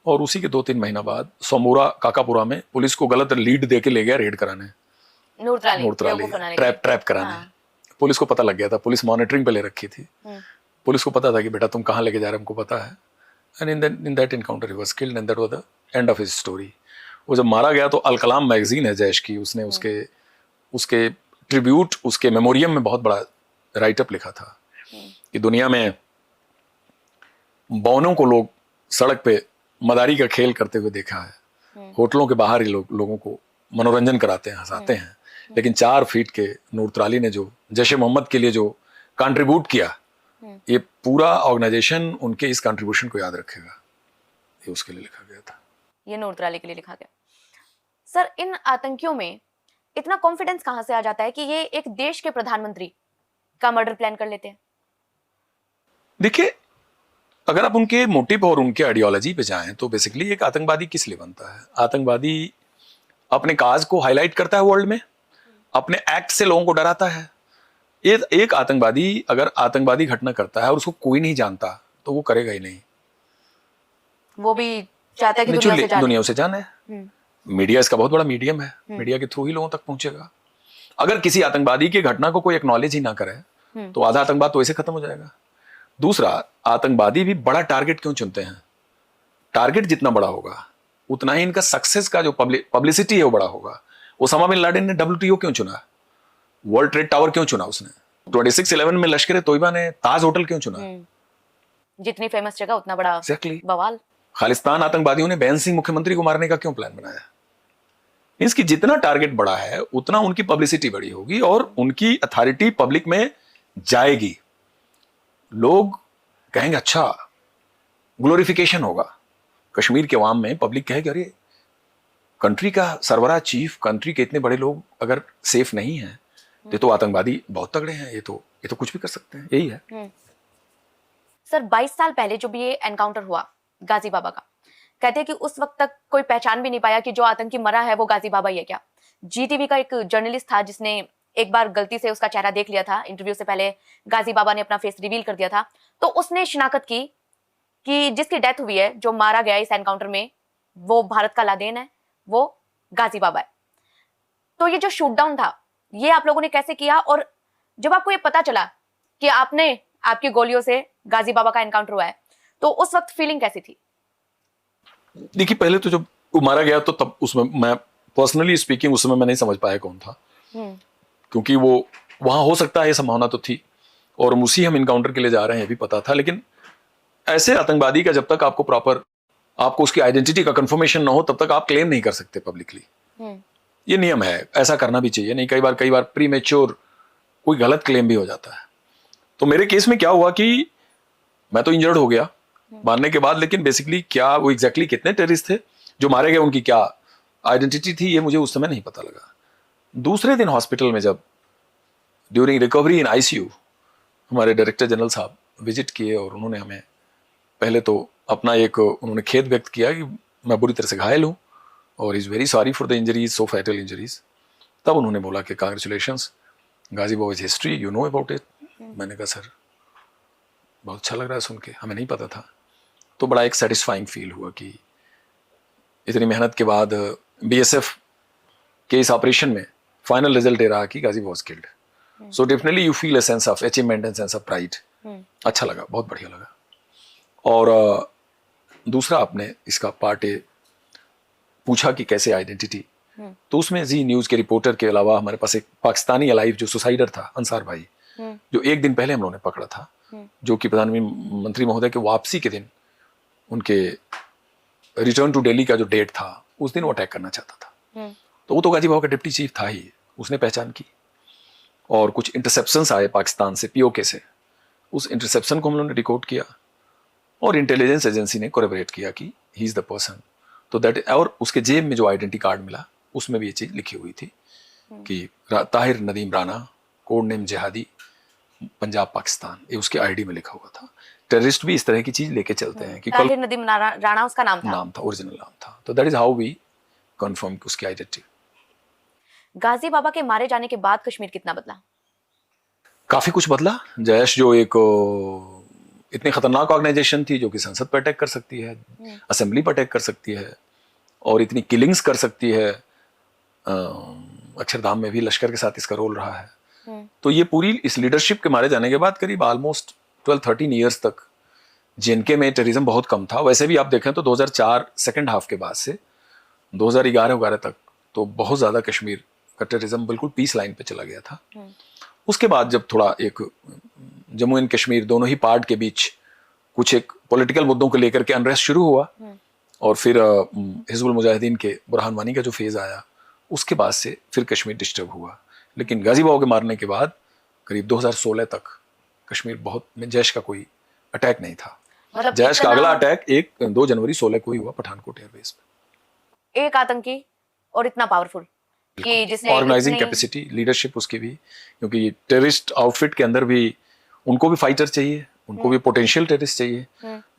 और उसी के 2-3 महीना बाद सोमूरा काकापुरा में पुलिस को गलत लीड देके ले गया रेड कराने, नूर त्राली ट्रैप कराने। पुलिस को पता लग गया था, पुलिस मॉनिटरिंग पे ले रखी थी। पुलिस को पता था कि बेटा तुम कहाँ लेके जा रहे हो, हमको पता है। And in that encounter he was killed and that was the end of his story. वो जब मारा गया तो अल कलाम मैगजीन है जैश की, उसने उसके ट्रिब्यूट, उसके मेमोरियम में बहुत बड़ा राइटअप लिखा था कि दुनिया में बौनों को लोग सड़क पे मदारी का खेल करते हुए देखा है, होटलों के बाहर ही लोगों को मनोरंजन कराते हैं, हंसाते हैं, लेकिन 4 फीट के नूर तराली ने जो जैश ए मोहम्मद के लिए जो कंट्रीब्यूट किया, ये पूरा ऑर्गेनाइजेशन उनके इस कंट्रीब्यूशन को याद रखेगा। ये उसके लिए लिखा गया था, ये नूर तराली के लिए लिखा गया। सर, इन आतंकियों में इतना कॉन्फिडेंस कहां से आ जाता है कि ये एक देश के प्रधानमंत्री का मर्डर प्लान कर लेते हैं? देखिए, अगर आप उनके मोटिव और उनके आइडियोलॉजी पे जाएं तो बेसिकली एक आतंकवादी किस लिए बनता है? आतंकवादी अपने काज को हाईलाइट करता है वर्ल्ड में, अपने एक्ट से लोगों को डराता है। एक आतंकवादी अगर आतंकवादी घटना करता है और उसको कोई नहीं जानता तो वो करेगा ही नहीं। वो भी चाहता है कि दुनिया उसे जाने। मीडिया इसका बहुत बड़ा मीडियम है, मीडिया के थ्रू ही लोगों तक पहुंचेगा। अगर किसी आतंकवादी की घटना को कोई एक्नॉलेज ही ना करे तो आधा आतंकवाद तो ऐसे खत्म हो जाएगा। दूसरा, आतंकवादी भी बड़ा टारगेट क्यों चुनते हैं? टारगेट जितना बड़ा होगा उतना ही इनका सक्सेस का जो पब्लिसिटी है वो बड़ा होगा। ओसामा बिन लादेन ने WTO क्यों चुना? वर्ल्ड ट्रेड टावर क्यों चुना उसने? 26/11 में लश्कर तोयबा ने ताज होटल क्यों चुना? जितनी फेमस जगह उतना बड़ा बवाल। खालिस्तान आतंकवादियों ने बैन सिंह मुख्यमंत्री को मारने का क्यों प्लान बनाया? इसकी जितना टारगेट बड़ा है उतना उनकी पब्लिसिटी बड़ी होगी और उनकी अथॉरिटी पब्लिक में जाएगी। लोग कहेंगे अच्छा, ग्लोरिफिकेशन होगा। कश्मीर के अवाम में पब्लिक कहेगी अरे, कंट्री का सरबराह चीफ, कंट्री के इतने बड़े लोग अगर सेफ नहीं हैं तो आतंकवादी बहुत तगड़े हैं, ये तो कुछ भी कर सकते हैं। यही है। सर, 22 साल पहले जो भी ये एनकाउंटर हुआ गाजी बाबा का, कहते हैं कि उस वक्त तक कोई पहचान भी नहीं पाया कि जो आतंकी मरा है वो गाजी बाबा ही है क्या। GTV का एक जर्नलिस्ट था जिसने एक बार गलती से उसका चेहरा देख लिया था, इंटरव्यू से पहले गाजी बाबा ने अपना फेस रिवील कर दिया था, तो उसने शिनाख्त की कि जिसकी डेथ हुई है, जो मारा गया इस एनकाउंटर में, वो भारत का लादेन है, वो गाजी बाबा है। तो ये जो शूटडाउन था ये आप लोगों ने कैसे किया, और जब आपको ये पता चला कि आपकी गोलियों से गाजी बाबा का एनकाउंटर हुआ है तो उस वक्त फीलिंग कैसी थी? देखिए, पहले तो जब वो मारा गया तो तब उसमें मैं पर्सनली स्पीकिंग उस समय मैं नहीं समझ पाया कौन था, क्योंकि वो वहां हो सकता है ये संभावना तो थी और उसी हम इनकाउंटर के लिए जा रहे हैं भी पता था। लेकिन ऐसे आतंकवादी का जब तक आपको उसकी आइडेंटिटी का कंफर्मेशन ना हो तब तक आप क्लेम नहीं कर सकते पब्लिकली। ये नियम है, ऐसा करना भी चाहिए नहीं। कई बार प्रीमेच्योर कोई गलत क्लेम भी हो जाता है। तो मेरे केस में क्या हुआ कि मैं तो इंजर्ड हो गया मारने के बाद, लेकिन बेसिकली क्या वो एग्जैक्टली कितने टेररिस्ट थे जो मारे गए, उनकी क्या आइडेंटिटी थी, ये मुझे उस समय नहीं पता लगा। दूसरे दिन हॉस्पिटल में जब ड्यूरिंग रिकवरी इन ICU हमारे डायरेक्टर जनरल साहब विजिट किए और उन्होंने हमें पहले तो अपना उन्होंने खेद व्यक्त किया कि मैं बुरी तरह से घायल हूँ और is very sorry for the injuries, so fatal injuries. तब उन्होंने बोला कि कांग्रेचुलेशंस, गाजी बाबा's history you know about it. मैंने कहा सर बहुत अच्छा लग रहा है सुन के, हमें नहीं पता था। तो बड़ा एक सेटिस्फाइंग फील हुआ कि इतनी मेहनत के बाद BSF के इस ऑपरेशन में फाइनल रिजल्ट ये रहा कि Ghazi was killed. So definitely you feel a sense of achievement and sense of pride. अच्छा लगा, बहुत बढ़िया लगा। और दूसरा आपने इसका पार्ट ए पूछा कि कैसे आइडेंटिटी, तो उसमें जी न्यूज़ के रिपोर्टर के अलावा हमारे पास एक पाकिस्तानी अलाइव जो सुसाइडर था, अंसार भाई, जो एक दिन पहले हम लोगों ने पकड़ा था, जो कि प्रधानमंत्री महोदय के वापसी के दिन उनके रिटर्न टू दिल्ली का जो डेट था उस दिन वो अटैक करना चाहता था। तो वो तो गाजी बाबा का डिप्टी चीफ था ही, उसने पहचान की और कुछ इंटरसेप्शंस आए पाकिस्तान से, POK से। उस इंटरसेप्शन को हम लोगों ने रिकॉर्ड किया और इंटेलिजेंस एजेंसी ने कोरेबोरेट किया कि ही इज द पर्सन। तो दैट, और उसके जेब में जो आइडेंटिटी कार्ड मिला उसमें भी ये चीज लिखी हुई थी कि ताहिर नदीम राना, कोड नेम जिहादी, पंजाब पाकिस्तान, ये उसके ID में लिखा हुआ था। टेररिस्ट भी इस तरह की चीज लेके चलते हैं कि ताहिर नदीम राणा उसका नाम था, ओरिजिनल नाम था। तो that is how we confirm उसकी आइडेंटिटी। गाजी बाबा के मारे जाने के बाद कश्मीर कितना बदला? काफी कुछ बदला। जैश जो एक इतनी खतरनाक ऑर्गेनाइजेशन थी जो कि संसद पर अटैक कर सकती है, असेंबली पर अटैक कर सकती है और इतनी किलिंग्स कर सकती है, अक्षरधाम में भी लश्कर के साथ इसका रोल रहा है। तो ये पूरी इस लीडरशिप के मारे जाने के बाद करीब ऑलमोस्ट 12-13 ईयर्स तक JNK में टेररिज्म बहुत कम था। वैसे भी आप देखें तो 2004 सेकेंड हाफ के बाद से 2011 तक तो बहुत ज़्यादा कश्मीर का टेररिज्म बिल्कुल पीस लाइन पे चला गया था। उसके बाद जब थोड़ा एक जम्मू एंड कश्मीर दोनों ही पार्ट के बीच कुछ एक पॉलिटिकल मुद्दों को लेकर के अनरेस्ट शुरू हुआ और फिर हिजबुल मुजाहिदीन के बुरहान वानी का जो फेज़ आया उसके बाद से फिर कश्मीर डिस्टर्ब हुआ, लेकिन गाजी बाबू के मारने के बाद करीब 2016 तक कश्मीर बहुत में जैश का कोई अटैक नहीं था। मतलब जैश का इतना- अगला अटैक 2 जनवरी 16 को ही हुआ पठानकोट एयरबेस पे। एक आतंकी और इतना पावरफुल कि जिसने ऑर्गेनाइजिंग इतनी- कैपेसिटी, लीडरशिप उसकी भी, क्योंकि टेररिस्ट आउटफिट के अंदर भी उनको भी फाइटर चाहिए, उनको भी पोटेंशियल टेररिस्ट चाहिए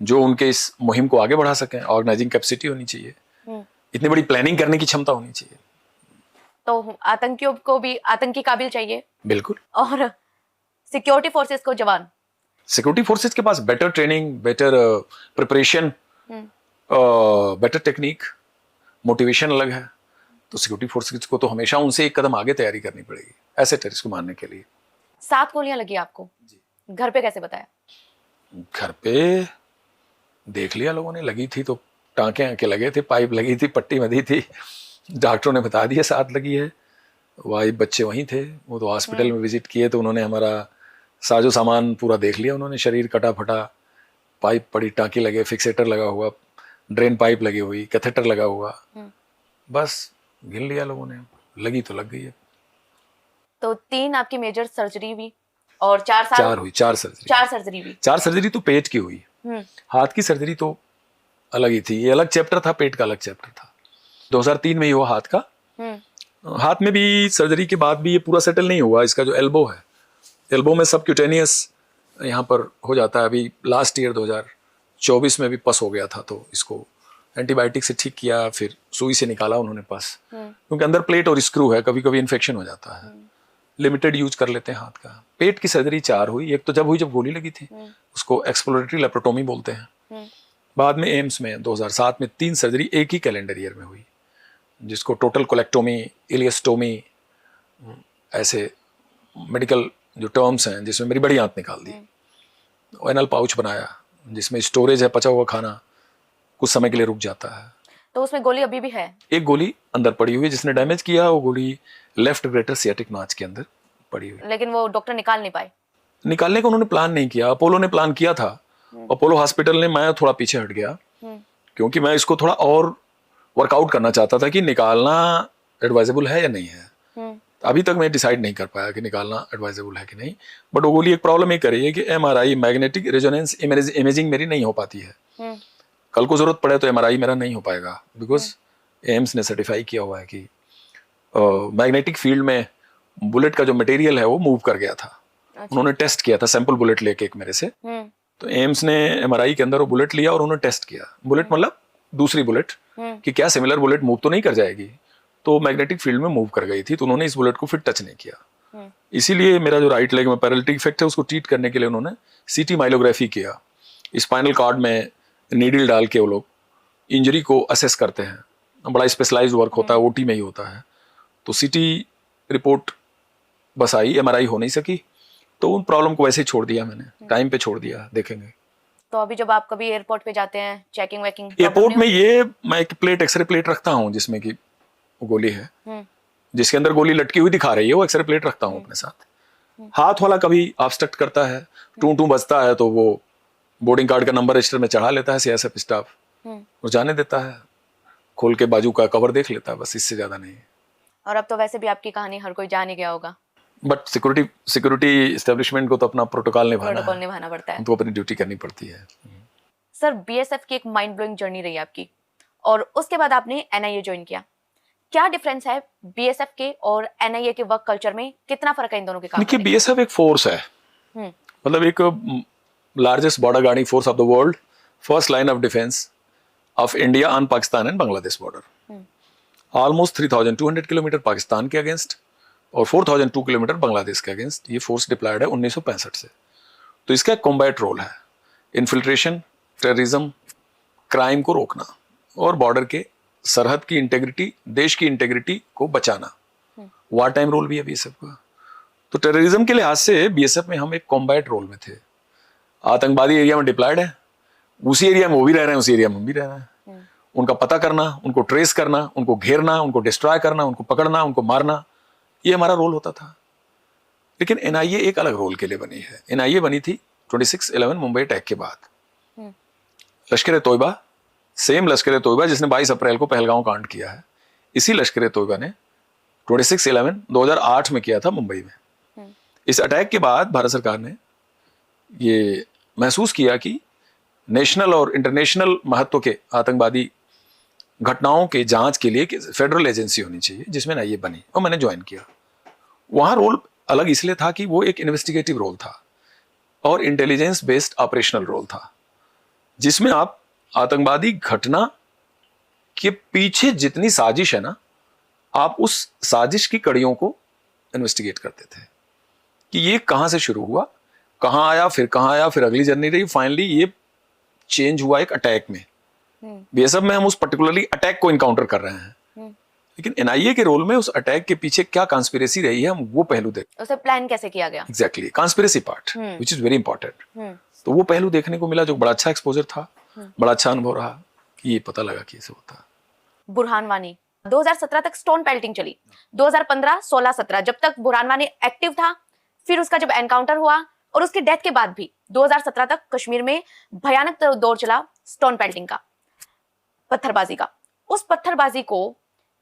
जो उनके इस मुहिम को आगे बढ़ा सकें। ऑर्गेनाइजिंग कैपेसिटी होनी चाहिए, इतनी बड़ी प्लानिंग करने की क्षमता होनी चाहिए। तो आतंकियों को भी आतंकी काबिल चाहिए, बिल्कुल। और सिक्योरिटी फोर्सेस को जवान। सिक्योरिटी फोर्सेस के पास better training, better preparation, better technique, motivation अलग है। तो सिक्योरिटी फोर्सेस को तो हमेशा उनसे एक कदम आगे तैयारी करनी पड़ेगी ऐसे टेररिस्ट को मारने के लिए। 7 गोलियां लगी आपको, घर पे कैसे बताया? घर पे देख लिया लोगों ने, लगी थी तो टांके आके लगे थे, पाइप लगी थी, पट्टी बंधी थी, डॉक्टरों ने बता दिया 7 लगी है। वाइफ बच्चे वहीं थे, वो तो हॉस्पिटल में विजिट किए तो उन्होंने हमारा साजो सामान पूरा देख लिया, उन्होंने शरीर कटा फटा, पाइप पड़ी, टांकी लगे, फिक्सेटर लगा हुआ, ड्रेन पाइप लगी हुई, कैथेटर लगा हुआ, बस गिन लिया लोगों ने, लगी तो लग गई है। तो 3 आपकी मेजर सर्जरी हुई और 4 साल 4 हुई, 4 सर्जरी। 4 सर्जरी हुई। 4 सर्जरी तो पेट की हुई, हाथ की सर्जरी तो अलग ही थी, ये अलग चैप्टर था, पेट का अलग चैप्टर था। 2003 में ही हुआ हाथ का। हाथ में भी सर्जरी के बाद भी ये पूरा सेटल नहीं हुआ, इसका जो एल्बो है, एल्बो में सबक्यूटेनियस यहाँ पर हो जाता है। अभी लास्ट ईयर 2024 में भी पस हो गया था, तो इसको एंटीबायोटिक से ठीक किया, फिर सुई से निकाला उन्होंने पस, क्योंकि अंदर प्लेट और स्क्रू है, कभी कभी इन्फेक्शन हो जाता है। लिमिटेड यूज कर लेते हैं हाथ का। पेट की सर्जरी 4 हुई, एक तो जब हुई जब गोली लगी थी, उसको एक्सप्लोरेटरी लेप्रोटोमी बोलते हैं। बाद में एम्स में 2007 में 3 सर्जरी एक ही कैलेंडर ईयर में हुई, जिसको टोटल कोलेक्टोमी, इलियस्टोमी, ऐसे मेडिकल जो टर्म्स हैं, जिसमें मेरी बड़ी आंत निकाल दी। एनल पाउच बनाया जिसमें स्टोरेज है, पचा हुआ खाना कुछ समय के लिए रुक जाता है। तो उसमें गोली अभी भी है? एक गोली अंदर पड़ी हुई है, जिसने डैमेज किया, वो गोली लेफ्ट ग्रेटर सियाटिक नाच के अंदर पड़ी हुई। लेकिन वो डॉक्टर निकाल नहीं पाए? निकालने का उन्होंने प्लान नहीं किया, अपोलो ने प्लान किया था, अपोलो हॉस्पिटल ने, मैं थोड़ा पीछे हट गया क्योंकि मैं इसको थोड़ा और वर्कआउट करना चाहता था कि निकालना एडवाइजेबल है या नहीं है। अभी तक मैं डिसाइड नहीं कर पाया कि निकालना एडवाइजेबल है कि नहीं। बट वो गोली एक प्रॉब्लम ये करी है कि MRI, मैग्नेटिक रेजोनेंस इमेजिंग मेरी नहीं हो पाती है। कल को जरूरत पड़े तो MRI मेरा नहीं हो पाएगा, बिकॉज एम्स ने सर्टिफाई किया हुआ है कि मैग्नेटिक फील्ड में बुलेट का जो मटेरियल है वो मूव कर गया था। उन्होंने टेस्ट किया था, सैंपल बुलेट लेके एक मेरे से, तो एम्स ने MRI के अंदर वो बुलेट लिया और उन्होंने टेस्ट किया, बुलेट मतलब दूसरी बुलेट, कि क्या सिमिलर बुलेट मूव तो नहीं कर जाएगी। तो मैग्नेटिक फील्ड में मूव कर गई थी, तो उन्होंने इस बुलेट को फिर टच नहीं किया। इसीलिए मेरा जो राइट लेग में पैरालिटिक इफेक्ट है, उसको ट्रीट करने के लिए उन्होंने CT माइलोग्राफी किया। स्पाइनल कॉर्ड में नीडल डाल के वो लोग इंजरी को असेस करते हैं, बड़ा स्पेशलाइज्ड वर्क होता है, OT में ही होता है। तो CT रिपोर्ट बस आई, MRI हो नहीं सकी, तो उन प्रॉब्लम को वैसे ही छोड़ दिया मैंने, टाइम पे छोड़ दिया, देखेंगे। तो अभी जब आप कभी एयरपोर्ट पे जाते हैं, चेकिंग वेकिंग एयरपोर्ट में ये मैं एक प्लेट, एक्सरे प्लेट रखता हूँ जिसमें कि गोली है, जिसके अंदर गोली लटकी हुई दिखा रही है, वो एक्सरे प्लेट रखता हूँ अपने साथ। हाथ वाला कभी ऑब्स्ट्रक्ट करता है, टू बजता है, तो वो बोर्डिंग कार्ड का नंबर रजिस्टर में चढ़ा लेता है CSF स्टाफ, वो जाने देता है, खोल के बाजू का कवर देख लेता है, बस इससे ज्यादा नहीं। और अब तो वैसे भी आपकी कहानी हर कोई जान ही गया होगा, बट सिक्योरिटी एस्टेब्लिशमेंट को तो अपना प्रोटोकॉल निभाना पड़ता है, उनको अपनी ड्यूटी करनी पड़ती है। सर BSF की एक माइंड ब्लोइंग जर्नी रही आपकी, और उसके बाद आपने NIA ज्वाइन किया। क्या डिफरेंस है BSF के और NIA के वर्क कल्चर में? कितना फर्क है इन दोनों के काम? देखिए, BSF एक फोर्स है, मतलब एक largest border guarding force of the world, first line of defence of India on Pakistan and Bangladesh border. Almost 3200 kilometre Pakistan के अगेंस्ट और 4002 किलोमीटर बांग्लादेश के अगेंस्ट ये फोर्स डिप्लॉयड है 1965 से। तो इसका एक कॉम्बैट रोल है, इन्फिल्ट्रेशन, टेररिज्म, क्राइम को रोकना और बॉर्डर के सरहद की इंटेग्रिटी, देश की इंटेग्रिटी को बचाना। वार टाइम रोल भी है BSF का। तो टेररिज्म के लिहाज से BSF में हम एक कॉम्बैट रोल में थे। आतंकवादी एरिया में डिप्लॉयड है, उसी एरिया में वो भी रह रहे हैं, उसी एरिया में हम भी रह रहे हैं। उनका पता करना, उनको ट्रेस करना, उनको घेरना, उनको डिस्ट्रॉय करना, उनको पकड़ना, उनको मारना, ये हमारा रोल होता था। लेकिन NIA एक अलग रोल के लिए बनी है। NIA बनी थी 26/11 मुंबई अटैक के बाद। लश्कर तोयबा, सेम लश्कर तोयबा जिसने 22 अप्रैल को पहलगांव कांड किया है, इसी लश्कर तोयबा ने 26/11/2008 में किया था मुंबई में। इस अटैक के बाद भारत सरकार ने ये महसूस किया कि नेशनल और इंटरनेशनल महत्व के आतंकवादी घटनाओं के जांच के लिए एक फेडरल एजेंसी होनी चाहिए, जिसमें एनआईए बनी और मैंने ज्वाइन किया। वहां रोल अलग इसलिए था कि वो एक इन्वेस्टिगेटिव रोल था और इंटेलिजेंस बेस्ड ऑपरेशनल रोल था, जिसमें आप आतंकवादी घटना के पीछे जितनी साजिश है ना, आप उस साजिश की कड़ियों को इन्वेस्टिगेट करते थे कि ये कहां से शुरू हुआ, कहां आया, फिर अगली जर्नी रही, फाइनली ये चेंज हुआ एक अटैक में। बीएसएफ में हम उस पर्टिकुलरली अटैक को इनकाउंटर कर रहे हैं, लेकिन एनआईए के रोल में उस अटैक के पीछे क्या कॉन्स्पिरेसी रही है, हम वो पहलू देख, उसे प्लान कैसे किया गया, exactly conspiracy part which is very important. तो वो पहलू देखने को मिला, जो बड़ा अच्छा एक्सपोजर था, बड़ा अच्छा अनुभव रहा कि ये पता लगा कि ऐसे होता। बुरहान वानी 2017 तक स्टोन पेल्टिंग चली, 2015, 16, 17 जब तक बुरहान वानी एक्टिव था, फिर उसका जब एनकाउंटर हुआ और उसकी डेथ के बाद भी 2017 तक कश्मीर में भयानक दौर चला स्टोन पेल्टिंग का, पत्थरबाजी का। उस पत्थरबाजी को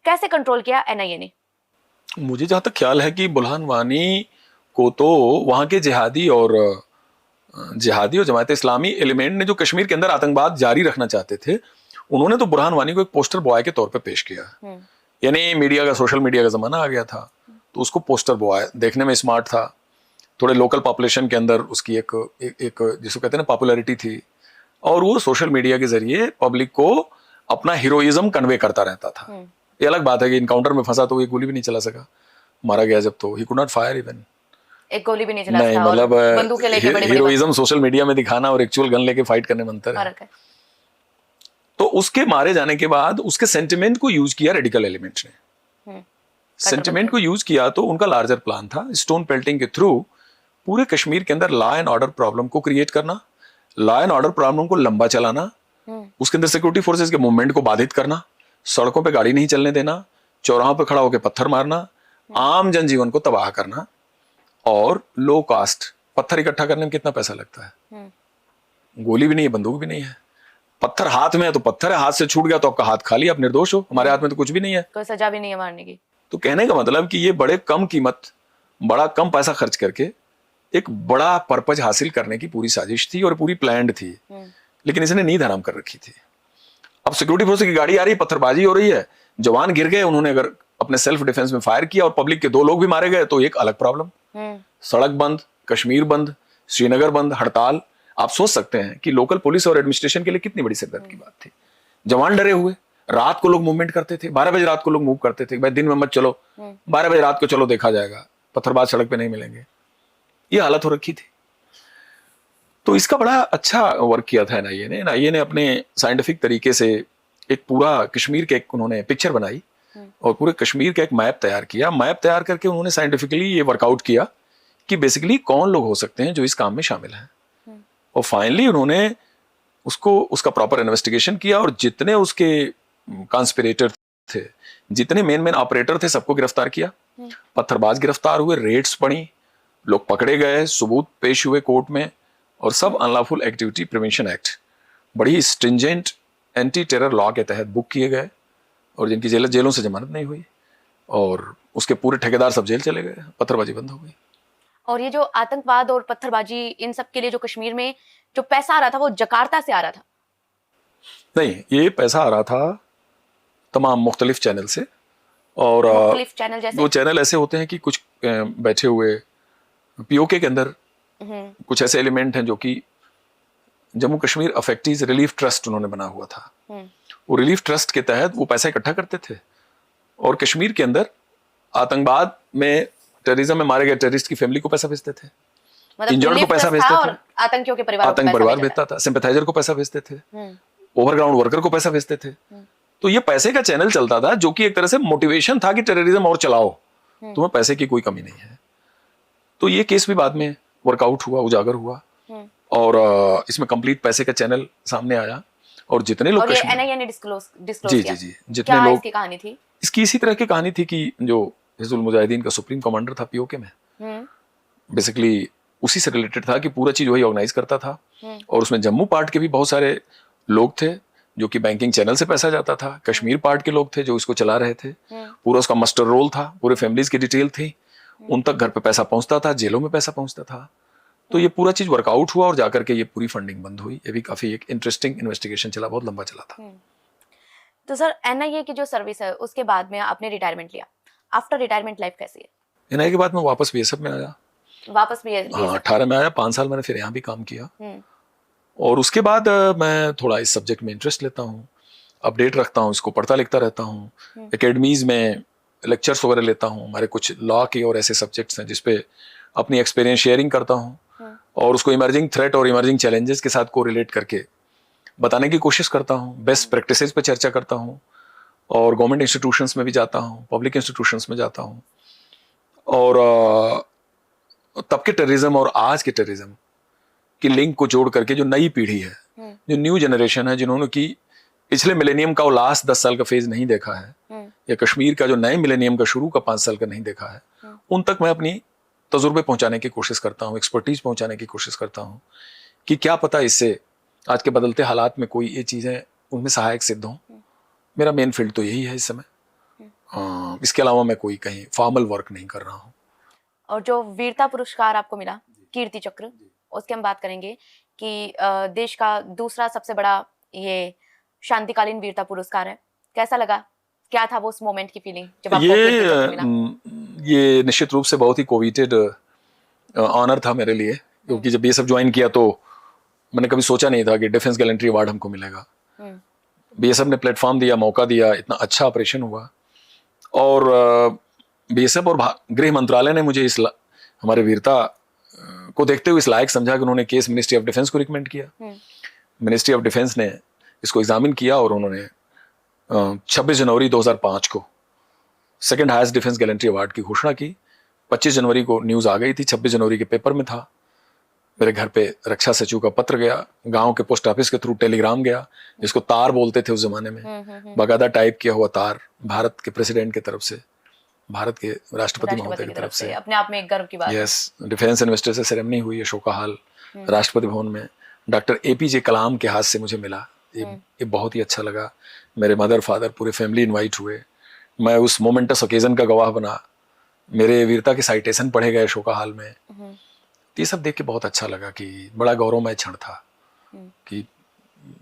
कैसे कंट्रोल किया एनआईए ने? मुझे जहां तक ख्याल है कि बुरहान वानी को तो वहां के जिहादी और जमात इस्लामी एलिमेंट ने जो कश्मीर के अंदर आतंकवाद जारी रखना चाहते थे, उन्होंने तो बुरहान वानी को एक पोस्टर बॉय के तौर पे पेश किया। यानी मीडिया का, सोशल मीडिया का जमाना आ गया था, तो उसको पोस्टर बॉय देखने में स्मार्ट था, थोड़े लोकल पॉपुलेशन के अंदर उसकी एक जिसको कहते हैं ना पॉपुलैरिटी थी, और वो सोशल मीडिया के जरिए पब्लिक को अपना हीरोइज्म कन्वे करता रहता था। ये अलग बात है कि इनकाउंटर में फंसा तो एक गोली भी नहीं चला सका, मारा गया जब, तो he could not fire even, एक गोली भी नहीं चला नहीं, सका, और मतलब बंदूकें लेके बड़ी-बड़ी हीरोइज्म सोशल मीडिया में दिखाना और एक्चुअल गन लेके फाइट करने में अंतर है। फर्क है। तो उसके मारे जाने के बाद उसके सेंटिमेंट को यूज किया रेडिकल एलिमेंट्स ने, सेंटिमेंट को यूज किया, तो उनका लार्जर प्लान था स्टोन पेल्टिंग के थ्रू पूरे कश्मीर के अंदर लॉ एंड ऑर्डर प्रॉब्लम को क्रिएट करना, लॉ एंड ऑर्डर प्रॉब्लम को लंबा चलाना, उसके अंदर सिक्योरिटी फोर्सेस के मूवमेंट को बाधित करना, सड़कों पे गाड़ी नहीं चलने देना, चौराहों पे खड़ा होकर पत्थर मारना, आम जनजीवन को तबाह करना। और लो कास्ट पत्थर इकट्ठा करने में कितना पैसा लगता है, गोली भी नहीं है, बंदूक भी नहीं है, पत्थर हाथ में है तो पत्थर है, हाथ से छूट गया तो आपका हाथ खाली, आप निर्दोष हो, हमारे हाथ में तो कुछ भी नहीं है, कोई सजा भी नहीं है मारने की। तो कहने का मतलब कि ये बड़े कम कीमत, बड़ा कम पैसा खर्च करके एक बड़ा पर्पज हासिल करने की पूरी साजिश थी और पूरी प्लान्ड थी, लेकिन इसने नींद हराम कर रखी थी। अब सिक्योरिटी फोर्स की गाड़ी आ रही है, पत्थरबाजी हो रही है, जवान गिर गए, उन्होंने अगर अपने सेल्फ डिफेंस में फायर किया और पब्लिक के 2 लोग भी मारे गए, तो एक अलग प्रॉब्लम। सड़क बंद, कश्मीर बंद, श्रीनगर बंद, हड़ताल। आप सोच सकते हैं कि लोकल पुलिस और एडमिनिस्ट्रेशन के लिए कितनी बड़ी सिरदर्द की बात थी। जवान डरे हुए, रात को लोग मूवमेंट करते थे, 12 बजे रात को लोग मूव करते थे, भाई दिन में मत चलो, 12 बजे रात को चलो, देखा जाएगा, पत्थरबाज सड़क पे नहीं मिलेंगे, ये हालत हो रखी थी। तो इसका बड़ा अच्छा वर्क किया था एनआईए ने अपने साइंटिफिक तरीके से एक पूरा कश्मीर के उन्होंने पिक्चर बनाई और पूरे कश्मीर का एक मैप तैयार किया। मैप तैयार करके उन्होंने साइंटिफिकली ये वर्कआउट किया कि बेसिकली कौन लोग हो सकते हैं जो इस काम में शामिल हैं, और फाइनली उन्होंने उसका प्रॉपर इन्वेस्टिगेशन किया और जितने उसके कॉन्स्पिरेटर थे, जितने मेन ऑपरेटर थे, सबको गिरफ्तार किया। पत्थरबाज गिरफ्तार हुए, रेड्स पड़ी, लोग पकड़े गए, सबूत पेश हुए कोर्ट में, और सब अनलॉफुल एक्टिविटी प्रिवेंशन एक्ट बड़ी स्ट्रिंजेंट एंटी टेरर लॉ के तहत बुक किए गए, और जिनकी जेलों से जमानत नहीं हुई, और उसके पूरे ठेकेदार सब जेल चले गए, पत्थरबाजी बंद हो गई। और ये जो आतंकवाद और पत्थरबाजी, इन सब के लिए जो कश्मीर में जो पैसा आ रहा था, वो जकार्ता से आ रहा था? नहीं, ये पैसा आ रहा था तमाम मुख्तलिफ चैनल से, और मुख्तलिफ चैनल जैसे? वो चैनल ऐसे होते हैं कि कुछ बैठे हुए पीओके के अंदर कुछ ऐसे एलिमेंट हैं जो कि Jammu Kashmir affectees relief trust उन्होंने बना हुआ था, वो रिलीफ ट्रस्ट के तहत वो पैसा इकट्ठा करते थे, और कश्मीर के अंदर आतंकवाद में, टेररिज्म में मारे गए टेररिस्ट की फैमिली को पैसा भेजते थे, इंजर्ड को पैसा भेजते थे, आतंकियों के परिवार भेजता था, सिंपैथाइजर को पैसा भेजते थे, ओवरग्राउंड वर्कर को पैसा भेजते थे। तो ये पैसे का चैनल चलता था, जो कि एक तरह से मोटिवेशन था कि टेररिज्म और चलाओ, तुम्हें पैसे की कोई कमी नहीं है। तो ये केस भी बाद में वर्कआउट हुआ, उजागर हुआ, और इसमें कंप्लीट पैसे का चैनल सामने आया, और जितने लोग एनआईए ने डिस्क्लोज जी जितने लोग, इसकी कहानी थी, इसकी इसी तरह की कहानी थी कि जो हिजबुल मुजाहिदीन का सुप्रीम कमांडर था पीओके में, बेसिकली उसी से रिलेटेड था कि पूरा चीज वही ऑर्गेनाइज करता था, और उसमें जम्मू पार्ट के भी बहुत सारे लोग थे जो कि बैंकिंग चैनल से पैसा जाता था, कश्मीर पार्ट के लोग थे जो इसको चला रहे थे, पूरा उसका मास्टर रोल था, पूरे फैमिलीज की डिटेल थी, उन तक घर पे पैसा पहुंचता था, जेलों में पैसा पहुंचता था। तो ये पूरा चीज वर्कआउट हुआ और जाकर के ये पूरी फंडिंग बंद हुई। ये भी काफी एक इंटरेस्टिंग इन्वेस्टिगेशन चला, बहुत लंबा चला था। तो सर एनआईए की जो सर्विस है उसके बाद में आपने रिटायरमेंट लिया, आफ्टर रिटायरमेंट लाइफ कैसी है? एनआईए के बाद मैं वापस बीएसएफ में आया। वापस भी हाँ, 18 में आया, 5 साल मैंने फिर यहाँ भी काम किया। और उसके बाद मैं थोड़ा इस सब्जेक्ट में इंटरेस्ट लेता हूँ, अपडेट रखता हूँ, इसको पढ़ता लिखता रहता हूँ, एकेडमीज में लेक्चर्स वगैरह लेता हूँ। हमारे कुछ लॉ के और ऐसे सब्जेक्ट्स हैं जिसपे अपनी एक्सपीरियंस शेयरिंग करता हूँ और उसको इमर्जिंग थ्रेट और इमर्जिंग चैलेंजेस के साथ को रिलेट करके बताने की कोशिश करता हूँ। बेस्ट प्रैक्टिसेस पे चर्चा करता हूँ और गवर्नमेंट इंस्टीट्यूशंस में भी जाता हूँ, पब्लिक इंस्टीट्यूशंस में जाता हूँ। और तब के टेररिज्म और आज के टेररिज्म की लिंक को जोड़ करके जो नई पीढ़ी है, जो न्यू जनरेशन है, जिन्होंने कि पिछले मिलेनियम का वो लास्ट 10 साल का फेज नहीं देखा है या कश्मीर का जो नए मिलेनियम का शुरू का 5 साल का नहीं देखा है, उन तक मैं अपनी तजुर्बे पहुंचाने की कोशिश करता हूँ, एक्सपर्टीज पहुंचाने की कोशिश करता हूँ कि क्या पता इससे आज के बदलते हालात में कोई ये चीजें उनमें सहायक सिद्ध हों। मेरा मेन फील्ड तो यही है इस समय। इसके अलावा मैं कोई कहीं फॉर्मल वर्क नहीं कर रहा हूँ। और जो वीरता पुरस्कार आपको मिला, कीर्ति चक्र, उसकी हम बात करेंगे कि देश का दूसरा सबसे बड़ा ये शांतिकालीन वीरता पुरस्कार है। कैसा लगा, क्या था वो उस मोमेंट की फीलिंग जब आपको कीर्ति चक्र मिला? ये निश्चित रूप से बहुत ही कोविटेड ऑनर था मेरे लिए, क्योंकि जब ये सब ज्वाइन किया तो मैंने कभी सोचा नहीं था कि डिफेंस गैलेंट्री अवार्ड हमको मिलेगा। बीएसएफ ने प्लेटफॉर्म दिया, मौका दिया, इतना अच्छा ऑपरेशन हुआ और बीएसएफ और गृह मंत्रालय ने मुझे हमारे वीरता को देखते हुए इस लायक समझा कि उन्होंने केस मिनिस्ट्री ऑफ डिफेंस को रिकमेंड किया। मिनिस्ट्री ऑफ डिफेंस ने इसको एग्जामिन किया और उन्होंने 26 जनवरी 2005 को second highest defence gallantry award की घोषणा की। 25 जनवरी को न्यूज आ गई थी, 26 जनवरी के पेपर में था। मेरे घर पे रक्षा सचिव का पत्र गया, गांव के पोस्ट ऑफिस के थ्रू टेलीग्राम गया, जिसको तार बोलते थे उस जमाने में, बाकायदा टाइप किया हुआ तार, भारत के प्रेसिडेंट की तरफ से, भारत के राष्ट्रपति महोदय की तरफ से। अपने आप में एक गर्व की बात। यस, डिफेंस इन्वेस्टर से सेरेमनी हुई अशोका हॉल राष्ट्रपति भवन में, डॉक्टर एपीजे कलाम के हाथ से मुझे मिला। ये बहुत ही अच्छा लगा। मेरे मदर फादर पूरे फैमिली इनवाइट हुए, मैं उस मोमेंटस ओकेजन का गवाह बना, मेरे वीरता के साइटेशन पढ़े गए अशोका हॉल में। ये सब देख के बहुत अच्छा लगा कि बड़ा गौरवमय क्षण था कि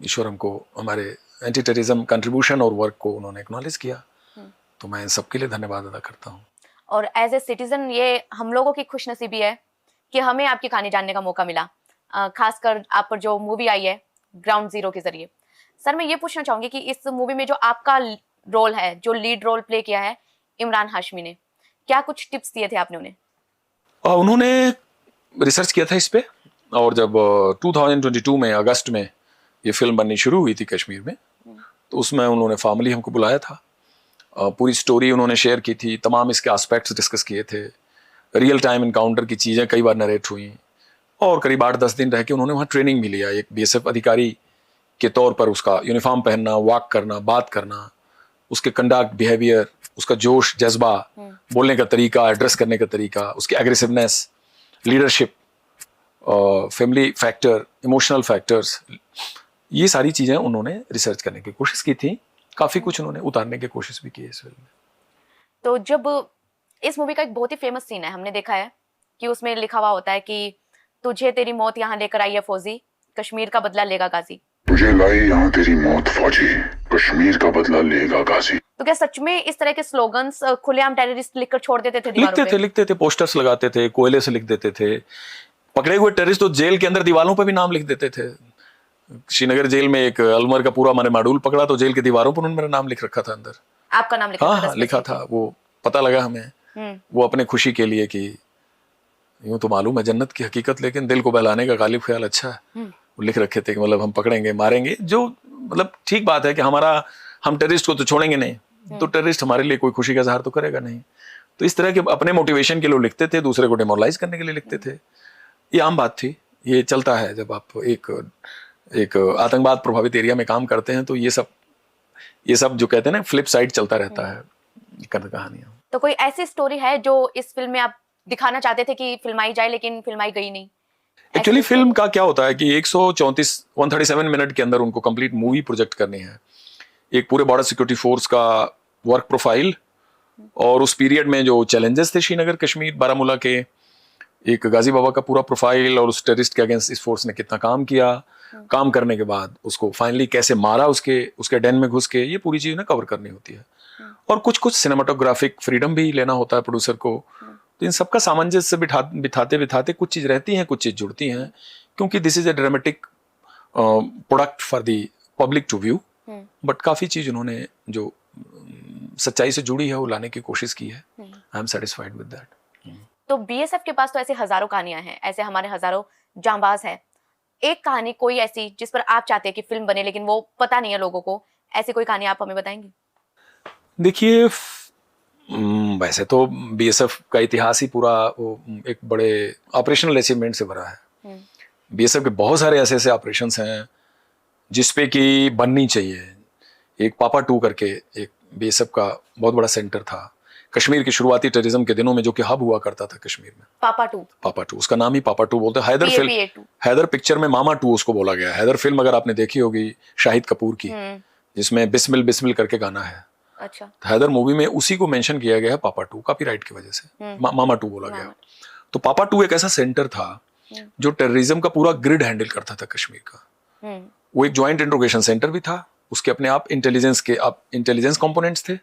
ईश्वर हमको हमारे एंटी टेररिज्म कंट्रीब्यूशन और वर्क को उन्होंने एक्नॉलेज किया। तो मैं इन सबके लिए धन्यवाद अदा करता हूँ। और एज ए सिटीजन ये हम लोगों की खुशनसीबी है कि हमें आपकी कहानी जानने का मौका मिला, खासकर आप पर जो मूवी आई है ग्राउंड जीरो के जरिए। सर मैं ये पूछना चाहूंगी कि इस मूवी में जो आपका रोल है, जो लीड रोल प्ले किया है इमरान हाशमी ने, क्या कुछ टिप्स दिए थे आपने उन्हें? उन्होंने रिसर्च किया था इस पे, और जब 2022 में अगस्त में ये फिल्म बननी शुरू हुई थी कश्मीर में, तो उसमें उन्होंने फॉर्मली हमको बुलाया था। पूरी स्टोरी उन्होंने शेयर की थी, तमाम इसके एस्पेक्ट्स डिस्कस किए थे, रियल टाइम इनकाउंटर की चीज़ें कई बार नरेट हुई और करीब 8-10 दिन रह के उन्होंने वहाँ ट्रेनिंग भी लिया। एक बीएसएफ अधिकारी के तौर पर उसका यूनिफॉर्म पहनना, वॉक करना, बात करना, उसके कंडक्ट, बिहेवियर, उसका जोश, जज्बा, बोलने का तरीका, एड्रेस करने का तरीका, उसकी aggressiveness, leadership, family factor, emotional factors, ये सारी चीज़ें उन्होंने रिसर्च करने की कोशिश की थी। काफ़ी कुछ उन्होंने उतारने की कोशिश भी की है इस फिल्म में। तो जब इस मूवी का एक बहुत ही फेमस सीन है, हमने देखा है कि उसमें लिखा हुआ होता है कि तुझे तेरी मौत यहाँ लेकर आई है फौजी, कश्मीर का बदला लेगा गाजी। तुझे लाई यहाँ तेरी मौत फौजी, कश्मीर का बदला लेगा गाजी। तो क्या सच में इस तरह के स्लोगन्स खुलेआम टेररिस्ट लिखकर छोड़ देते थे दीवारों पे? लिखते थे, पोस्टर्स लगाते थे, कोयले से लिख देते थे। पकड़े हुए टेररिस्ट तो जेल के अंदर दीवारों पर भी नाम लिख देते थे। श्रीनगर जेल में एक अलमर का पूरा मैंने मॉड्यूल पकड़ा तो जेल की दीवारों पर उन्होंने मेरा नाम लिख रखा था अंदर। आपका नाम लिखा था? हाँ, लिखा था। वो पता लगा हमें, वो अपने खुशी के लिए कि यूं तो मालूम है जन्नत की हकीकत, लेकिन दिल को बहलाने का गालिब ख्याल अच्छा है। वो लिख रखे थे कि मतलब हम पकड़ेंगे, मारेंगे, जो मतलब ठीक बात है कि हम टेररिस्ट को तो छोड़ेंगे नहीं, तो टेररिस्ट हमारे लिए कोई खुशी का इजहार तो करेगा नहीं। तो इस तरह के अपने मोटिवेशन के लिए लिखते थे, दूसरे को डिमोरलाइज करने के लिए लिखते थे। ये आम बात थी, ये चलता है जब आप एक आतंकवाद प्रभावित एरिया में काम करते हैं, तो ये सब जो कहते हैं ना फ्लिप साइड चलता रहता है कहानियां। तो कोई ऐसी स्टोरी है जो इस फिल्म में आप दिखाना चाहते थे कि फिल्माई जाए लेकिन फिल्माई गई नहीं? एक्चुअली फिल्म का क्या होता है कि 137 मिनट के अंदर उनको कंप्लीट मूवी प्रोजेक्ट करनी है, एक पूरे बॉर्डर सिक्योरिटी फोर्स का वर्क प्रोफाइल और उस पीरियड में जो चैलेंजेस थे श्रीनगर कश्मीर बारामूला के, एक गाजी बाबा का पूरा प्रोफाइल और उस टेररिस्ट के अगेंस्ट इस फोर्स ने कितना काम किया, काम करने के बाद उसको फाइनली कैसे मारा, उसके डेन में घुस के, ये पूरी चीज ना कवर करनी होती है। और कुछ कुछ सिनेमाटोग्राफिक फ्रीडम भी लेना होता है प्रोड्यूसर को। तो इन सबका सामंजस्य बिठाते बिठाते कुछ चीज रहती हैं, कुछ चीज जुड़ती हैं, क्योंकि this is a dramatic product for the public to view. But काफी चीज उन्होंने जो सच्चाई से जुड़ी है वो लाने की कोशिश की है। I am satisfied with that. तो बीएसएफ के पास तो ऐसे हजारों कहानियां हैं, ऐसे हमारे हजारों जांबाज हैं। एक कहानी कोई ऐसी जिस पर आप चाहते हैं कि फिल्म बने लेकिन वो पता नहीं है लोगों को, ऐसी कोई कहानी आप हमें बताएंगे? देखिए, वैसे तो बीएसएफ का इतिहास ही पूरा वो एक बड़े ऑपरेशनल अचीवमेंट से भरा है। बीएसएफ के बहुत सारे ऐसे ऐसे ऑपरेशंस हैं जिसपे कि बननी चाहिए। एक पापा 2 करके एक बीएसएफ का बहुत बड़ा सेंटर था कश्मीर की शुरुआती टेररिज्म के दिनों में, जो कि हब हुआ करता था कश्मीर में। पापा 2, उसका नाम ही पापा 2 बोलते हैं। हैदर पिक्चर में मामा 2 उसको बोला गया। हैदर फिल्म अगर आपने देखी होगी शाहिद कपूर की, जिसमें बिस्मिल बिस्मिल करके गाना है, अच्छा, तो हैदर मूवी में उसी को मेंशन किया गया है पापा 2 कॉपीराइट की वजह से। मामा 2 बोला गया। तो पापा 2 एक ऐसा सेंटर था जो टेररिज्म का पूरा ग्रिड हैंडल करता था कश्मीर का। वो एक ज्वाइंट इंट्रोगेशन सेंटर भी था, उसके अपने आप इंटेलिजेंस कंपोनेंट्स थे,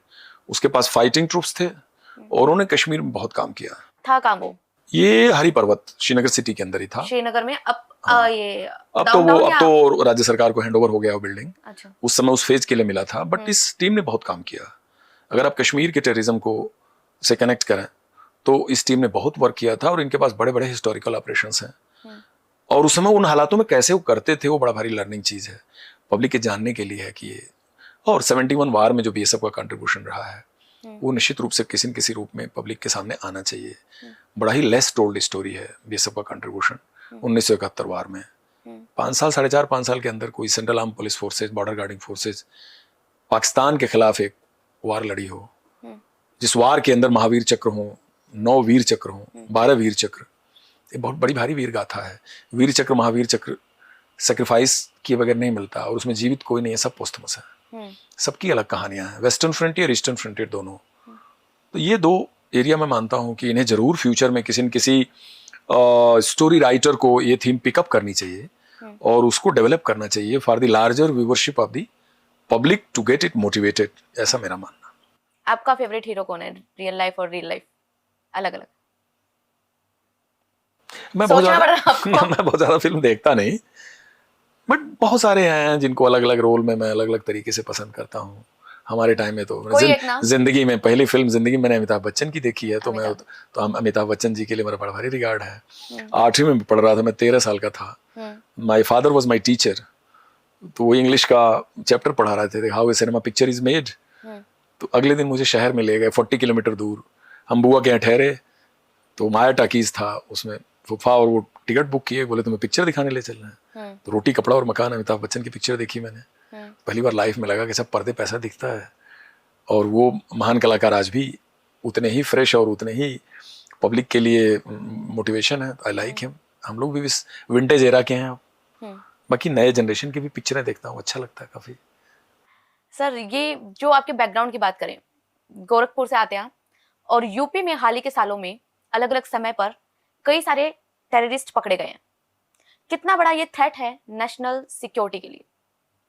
उसके पास फाइटिंग ट्रूप्स थे, और उन्होंने कश्मीर में बहुत काम किया। था कहाँ वो? ये हरी पर्वत श्रीनगर सिटी के अंदर ही था। श्रीनगर में अब अब तो राज्य सरकार को हैंडओवर हो गया वो बिल्डिंग। अच्छा। उस समय उस फेज के लिए मिला था, बट इस टीम ने बहुत काम किया। अगर आप कश्मीर के टेररिज्म को से कनेक्ट करें तो इस टीम ने बहुत वर्क किया था, और इनके पास बड़े बड़े हिस्टोरिकल ऑपरेशंस हैं। और उस समय उन हालातों में कैसे वो करते थे, वो बड़ा भारी लर्निंग चीज है पब्लिक के जानने के लिए है कि ये। और 71 वार में जो बीएसएफ का कंट्रीब्यूशन रहा है वो निश्चित रूप से किसी न किसी रूप में पब्लिक के सामने आना चाहिए। बड़ा ही लेस टोल्ड स्टोरी है बीएसएफ का कंट्रीब्यूशन 1971 वार में। 5 साल 5.5 साल के अंदर कोई central arm police forces, border guarding forces Pakistan के खिलाफ एक वार लड़ी हो, जिस वार के अंदर महावीर चक्र हो, 9 वीर चक्र हो, 12 वीर चक्र, ये बहुत बड़ी भारी वीर गाथा है। वीर चक्र, महावीर चक्र सेक्रीफाइस किए बगैर नहीं मिलता, और उसमें जीवित कोई नहीं है, सब पोस्टमस है। सबकी अलग कहानियां हैं, वेस्टर्न फ्रंटियर, ईस्टर्न फ्रंटियर दोनों। तो ये 2 एरिया मैं मानता हूं कि इन्हें जरूर फ्यूचर में किसी न किसी स्टोरी राइटर को ये थीम पिकअप करनी चाहिए और उसको डेवलप करना चाहिए for the larger viewership of the public to get it motivated, ऐसा मेरा मानना। आपका फेवरेट हीरो कौन है, रियल लाइफ और रियल लाइफ अलग अलग? मैं बहुत ज्यादा फिल्म देखता नहीं, बट बहुत सारे हैं जिनको अलग अलग रोल में मैं अलग अलग तरीके से पसंद करता हूँ। हमारे टाइम में तो जिंदगी में पहली फिल्म जिंदगी मैंने अमिताभ बच्चन की देखी है, तो अमिताभ बच्चन जी के लिए मेरा बड़ा भारी रिगार्ड है। 8वीं में पढ़ रहा था मैं, 13 साल का था। My father was my teacher, तो वो इंग्लिश का चैप्टर पढ़ा रहे थे, how a cinema picture is made. तो अगले दिन मुझे शहर में ले गए 40 किलोमीटर दूर। हम बुआ के यहाँ ठहरे, तो माया टाकीज था, उसमें फूफा और वो टिकट बुक किए, बोले तुम्हें पिक्चर दिखाने ले चलना है। तो रोटी कपड़ा और मकान अमिताभ बच्चन की पिक्चर देखी मैंने। पहली बार लाइफ में लगा कि सब पर्दे पैसा दिखता है, और वो महान कलाकार आज भी उतने ही फ्रेश और उतने ही पब्लिक के लिए मोटिवेशन है। I like him. हम लोग भी इस विंटेज एरा के हैं। बाकी नए जनरेशन की भी पिक्चरें देखता हूँ, अच्छा लगता है काफी। सर, ये जो आपके बैकग्राउंड की बात करें, गोरखपुर से आते हैं और यूपी में हाल ही के सालों में अलग अलग समय पर कई सारे टेररिस्ट पकड़े गए हैं। कितना बड़ा ये थ्रेट है नेशनल सिक्योरिटी के लिए?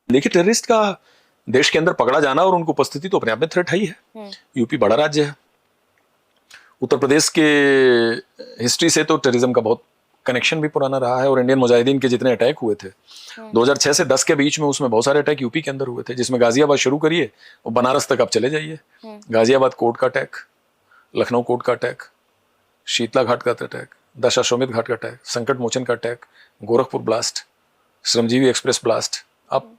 देखिए, टेररिस्ट का देश के अंदर पकड़ा जाना और उनकी उपस्थिति तो अपने आप में थ्रेट ही है। यूपी बड़ा राज्य है। उत्तर प्रदेश के हिस्ट्री से तो टेररिज्म का बहुत कनेक्शन भी पुराना रहा है, और इंडियन मुजाहिदीन के जितने अटैक हुए थे 2006 से 10 के बीच में, उसमें बहुत सारे अटैक यूपी के अंदर हुए थे, जिसमें गाजियाबाद शुरू करिए और बनारस तक आप चले जाइए। गाजियाबाद कोर्ट का अटैक, लखनऊ कोर्ट का अटैक, शीतला घाट का अटैक, दशाश्वमेध घाट का अटैक, संकट मोचन का अटैक, गोरखपुर ब्लास्ट, श्रमजीवी एक्सप्रेस ब्लास्ट, आप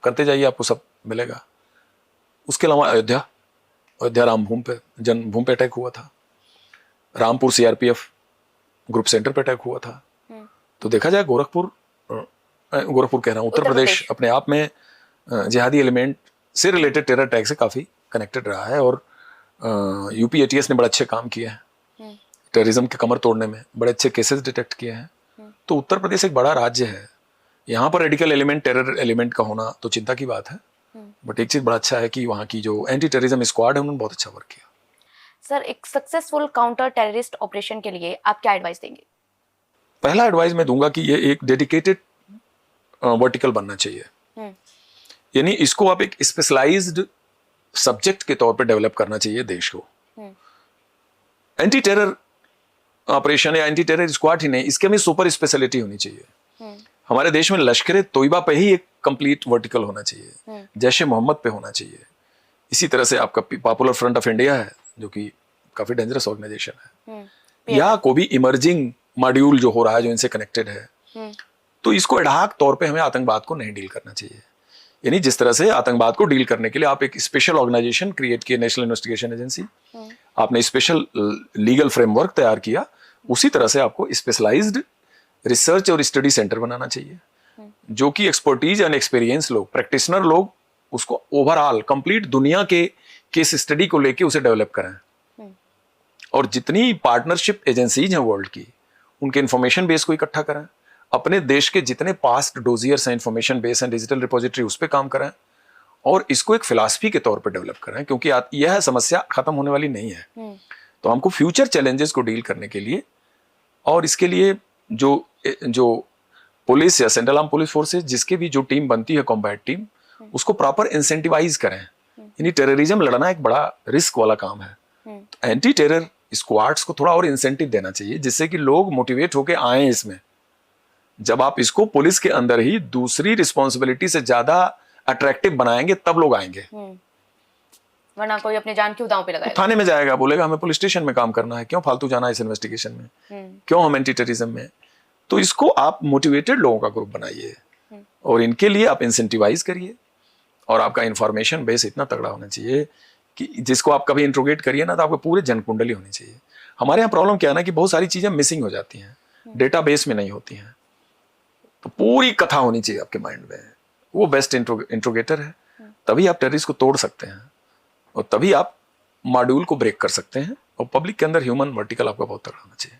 करते जाइए आपको सब मिलेगा। उसके अलावा अयोध्या रामभूमि पे, जन्मभूमि पे अटैक हुआ था। रामपुर सीआरपीएफ ग्रुप सेंटर पे अटैक हुआ था। तो देखा जाए गोरखपुर कह रहा हूँ, उत्तर प्रदेश अपने आप में जिहादी एलिमेंट से रिलेटेड टेरर अटैक से काफी कनेक्टेड रहा है, और यूपी एटीएस ने बड़े अच्छे काम किए हैं टेररिज्म के कमर तोड़ने में, बड़े अच्छे केसेस डिटेक्ट किए हैं। तो उत्तर प्रदेश एक बड़ा राज्य है, यहाँ पर रेडिकल एलिमेंट, टेरर एलिमेंट का होना तो चिंता की बात है, बट एक चीज बड़ा अच्छा है कि वहाँ की जो एंटी टेररिज्म स्क्वाड है उन्होंने बहुत अच्छा वर्क किया। सर, एक सक्सेसफुल काउंटर टेररिस्ट ऑपरेशन के लिए आप क्या एडवाइस देंगे? पहला एडवाइस मैं दूंगा कि ये एक डेडिकेटेड वर्टिकल बनना चाहिए, यानी इसको आप एक स्पेशलाइज्ड सब्जेक्ट के तौर पे डेवलप करना चाहिए देश को। एंटी टेरर ऑपरेशन या एंटी टेरर स्क्वाड ही नहीं, इसके में सुपर स्पेशलिटी होनी चाहिए। हमारे देश में लश्कर तोयबा पे ही एक कंप्लीट वर्टिकल होना चाहिए, जैश ए मोहम्मद पे होना चाहिए। इसी तरह से आपका पॉपुलर फ्रंट ऑफ इंडिया है जो कि काफी डेंजरस ऑर्गेनाइजेशन है, या कोई भी इमर्जिंग मॉड्यूल जो हो रहा है जो इनसे कनेक्टेड है, तो इसको एडहाक तौर पे हमें आतंकवाद को नहीं डील करना चाहिए। यानी जिस तरह से आतंकवाद को डील करने के लिए आप एक स्पेशल ऑर्गेनाइजेशन क्रिएट किए, नेशनल इन्वेस्टिगेशन एजेंसी, आपने स्पेशल लीगल फ्रेमवर्क तैयार किया, उसी तरह से आपको स्पेशलाइज्ड रिसर्च और स्टडी सेंटर बनाना चाहिए, जो कि एक्सपर्टीज एंड एक्सपीरियंस लोग, प्रैक्टिशनर लोग उसको ओवरऑल कंप्लीट दुनिया के केस स्टडी को लेके उसे डेवलप करें। और जितनी पार्टनरशिप एजेंसीज हैं वर्ल्ड की, उनके इंफॉर्मेशन बेस को इकट्ठा करें, अपने देश के जितने पास्ट डोजियर्स हैं information base and digital repository उस पर काम करें, और इसको एक फिलॉसफी के तौर पर डेवलप करें, क्योंकि यह समस्या खत्म होने वाली नहीं है। तो हमको फ्यूचर चैलेंजेस को डील करने के लिए, और इसके लिए जो पुलिस या सेंट्रल आर्म पुलिस फोर्सेस जिसके भी जो टीम बनती है कॉम्बैट टीम, उसको प्रॉपर इंसेंटिवाइज करें। यानी टेररिज्म लड़ना एक बड़ा रिस्क वाला काम है, तो एंटी टेरर स्क्वाड्स को थोड़ा और इंसेंटिव देना चाहिए, जिससे कि लोग मोटिवेट होके आए इसमें। जब आप इसको पुलिस के अंदर ही दूसरी रिस्पॉन्सिबिलिटी से ज्यादा अट्रैक्टिव बनाएंगे तब लोग आएंगे, वरना कोई अपनी जान क्यों दांव पे लगाएगा? तो थाने में जाएगा, बोलेगा हमें पुलिस स्टेशन में काम करना है, क्यों फालतू जाना है इस इन्वेस्टिगेशन में, क्यों हम एंटी टेररिज्म में। तो इसको आप मोटिवेटेड लोगों का ग्रुप बनाइए और इनके लिए आप इंसेंटिवाइज करिए, और आपका इंफॉर्मेशन बेस इतना तगड़ा होना चाहिए कि जिसको आप कभी इंट्रोगेट करिए ना, तो आपको पूरे जनकुंडली होनी चाहिए। हमारे यहाँ प्रॉब्लम क्या है ना कि बहुत सारी चीजें मिसिंग हो जाती हैं, डेटाबेस में नहीं होती हैं, तो पूरी कथा होनी चाहिए आपके माइंड में। वो बेस्ट इंट्रोगेटर है, तभी आप टेररिस्ट को तोड़ सकते हैं, और तभी आप मॉड्यूल को ब्रेक कर सकते हैं, और पब्लिक के अंदर ह्यूमन वर्टिकल आपका बहुत तगड़ा होना चाहिए।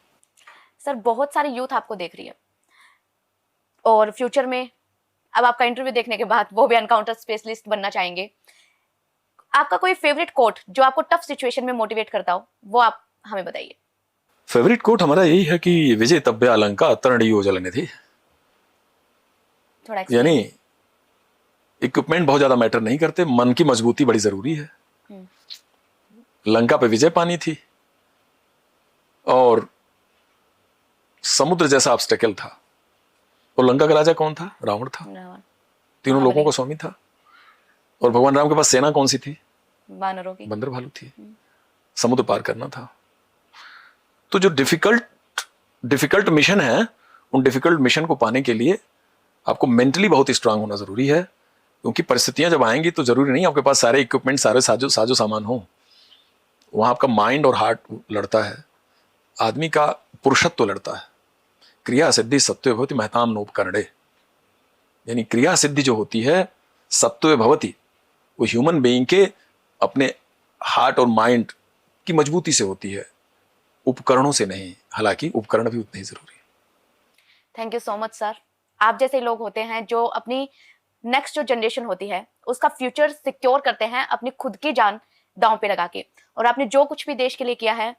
सर, बहुत सारी यूथ आपको देख रही है, और फ्यूचर में अब आपका इंटरव्यू देखने के बाद वो भी एनकाउंटर स्पेशलिस्ट बनना चाहेंगे। आपका कोई फेवरेट कोट जो आपको टफ सिचुएशन में मोटिवेट करता हो, वो आप हमें बताइए। फेवरेट कोट हमारा यही है कि विजय तब्बे अलंका तरणियो जलने थी। थोड़ा यानी इक्विपमेंट बहुत ज्यादा मैटर नहीं करते, मन की मजबूती बड़ी जरूरी है। लंका पे विजय पानी थी, और समुद्र जैसा ऑब्स्टेकल था, और लंका का राजा कौन था? रावण था। तीनों लोगों को स्वामी था, और भगवान राम के पास सेना कौन सी थी? वानरों की, बंदर भालू थी। समुद्र पार करना था। तो जो डिफिकल्ट मिशन है, उन डिफिकल्ट मिशन को पाने के लिए आपको मेंटली बहुत स्ट्रांग होना जरूरी है, क्योंकि परिस्थितियां जब आएंगी तो जरूरी नहीं आपके पास सारे इक्विपमेंट, सारे साजो सामान हो। वहां आपका माइंड और हार्ट लड़ता है, आदमी का पुरुषत्व लड़ता है। क्रिया सिद्धि सत्व भवति महताम नोपकरणे, यानी क्रिया सिद्धि जो होती है सत्व भवति, वो ह्यूमन बीइंग के अपने हार्ट और माइंड की मजबूती से होती है, उपकरणों से नहीं। हालांकि उपकरण भी उतने ही जरूरी है। Thank you so much sir. आप जैसे लोग होते हैं जो अपनी नेक्स्ट जो जनरेशन होती है उसका फ्यूचर सिक्योर करते हैं अपनी खुद की जान दांव पे लगा के, और आपने जो कुछ भी देश के लिए किया है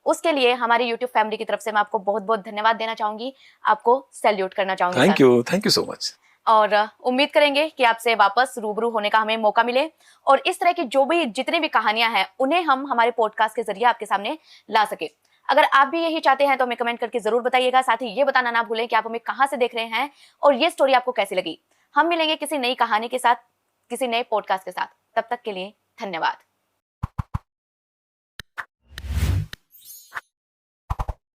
उसके लिए हमारी यूट्यूब फैमिली की तरफ से मैं आपको बहुत बहुत धन्यवाद देना चाहूंगी, आपको सैल्यूट करना चाहूंगी। Thank you so much. और उम्मीद करेंगे कि आपसे वापस रूबरू होने का हमें मौका मिले, और इस तरह की जो भी जितनी भी कहानियां हैं उन्हें हम हमारे पॉडकास्ट के जरिए आपके सामने ला सके। अगर आप भी यही चाहते हैं तो हमें कमेंट करके जरूर बताइएगा। साथ ही ये बताना ना भूलें कि आप हमें कहां से देख रहे हैं और ये स्टोरी आपको कैसी लगी। हम मिलेंगे किसी नई कहानी के साथ, किसी नए पॉडकास्ट के साथ। तब तक के लिए धन्यवाद।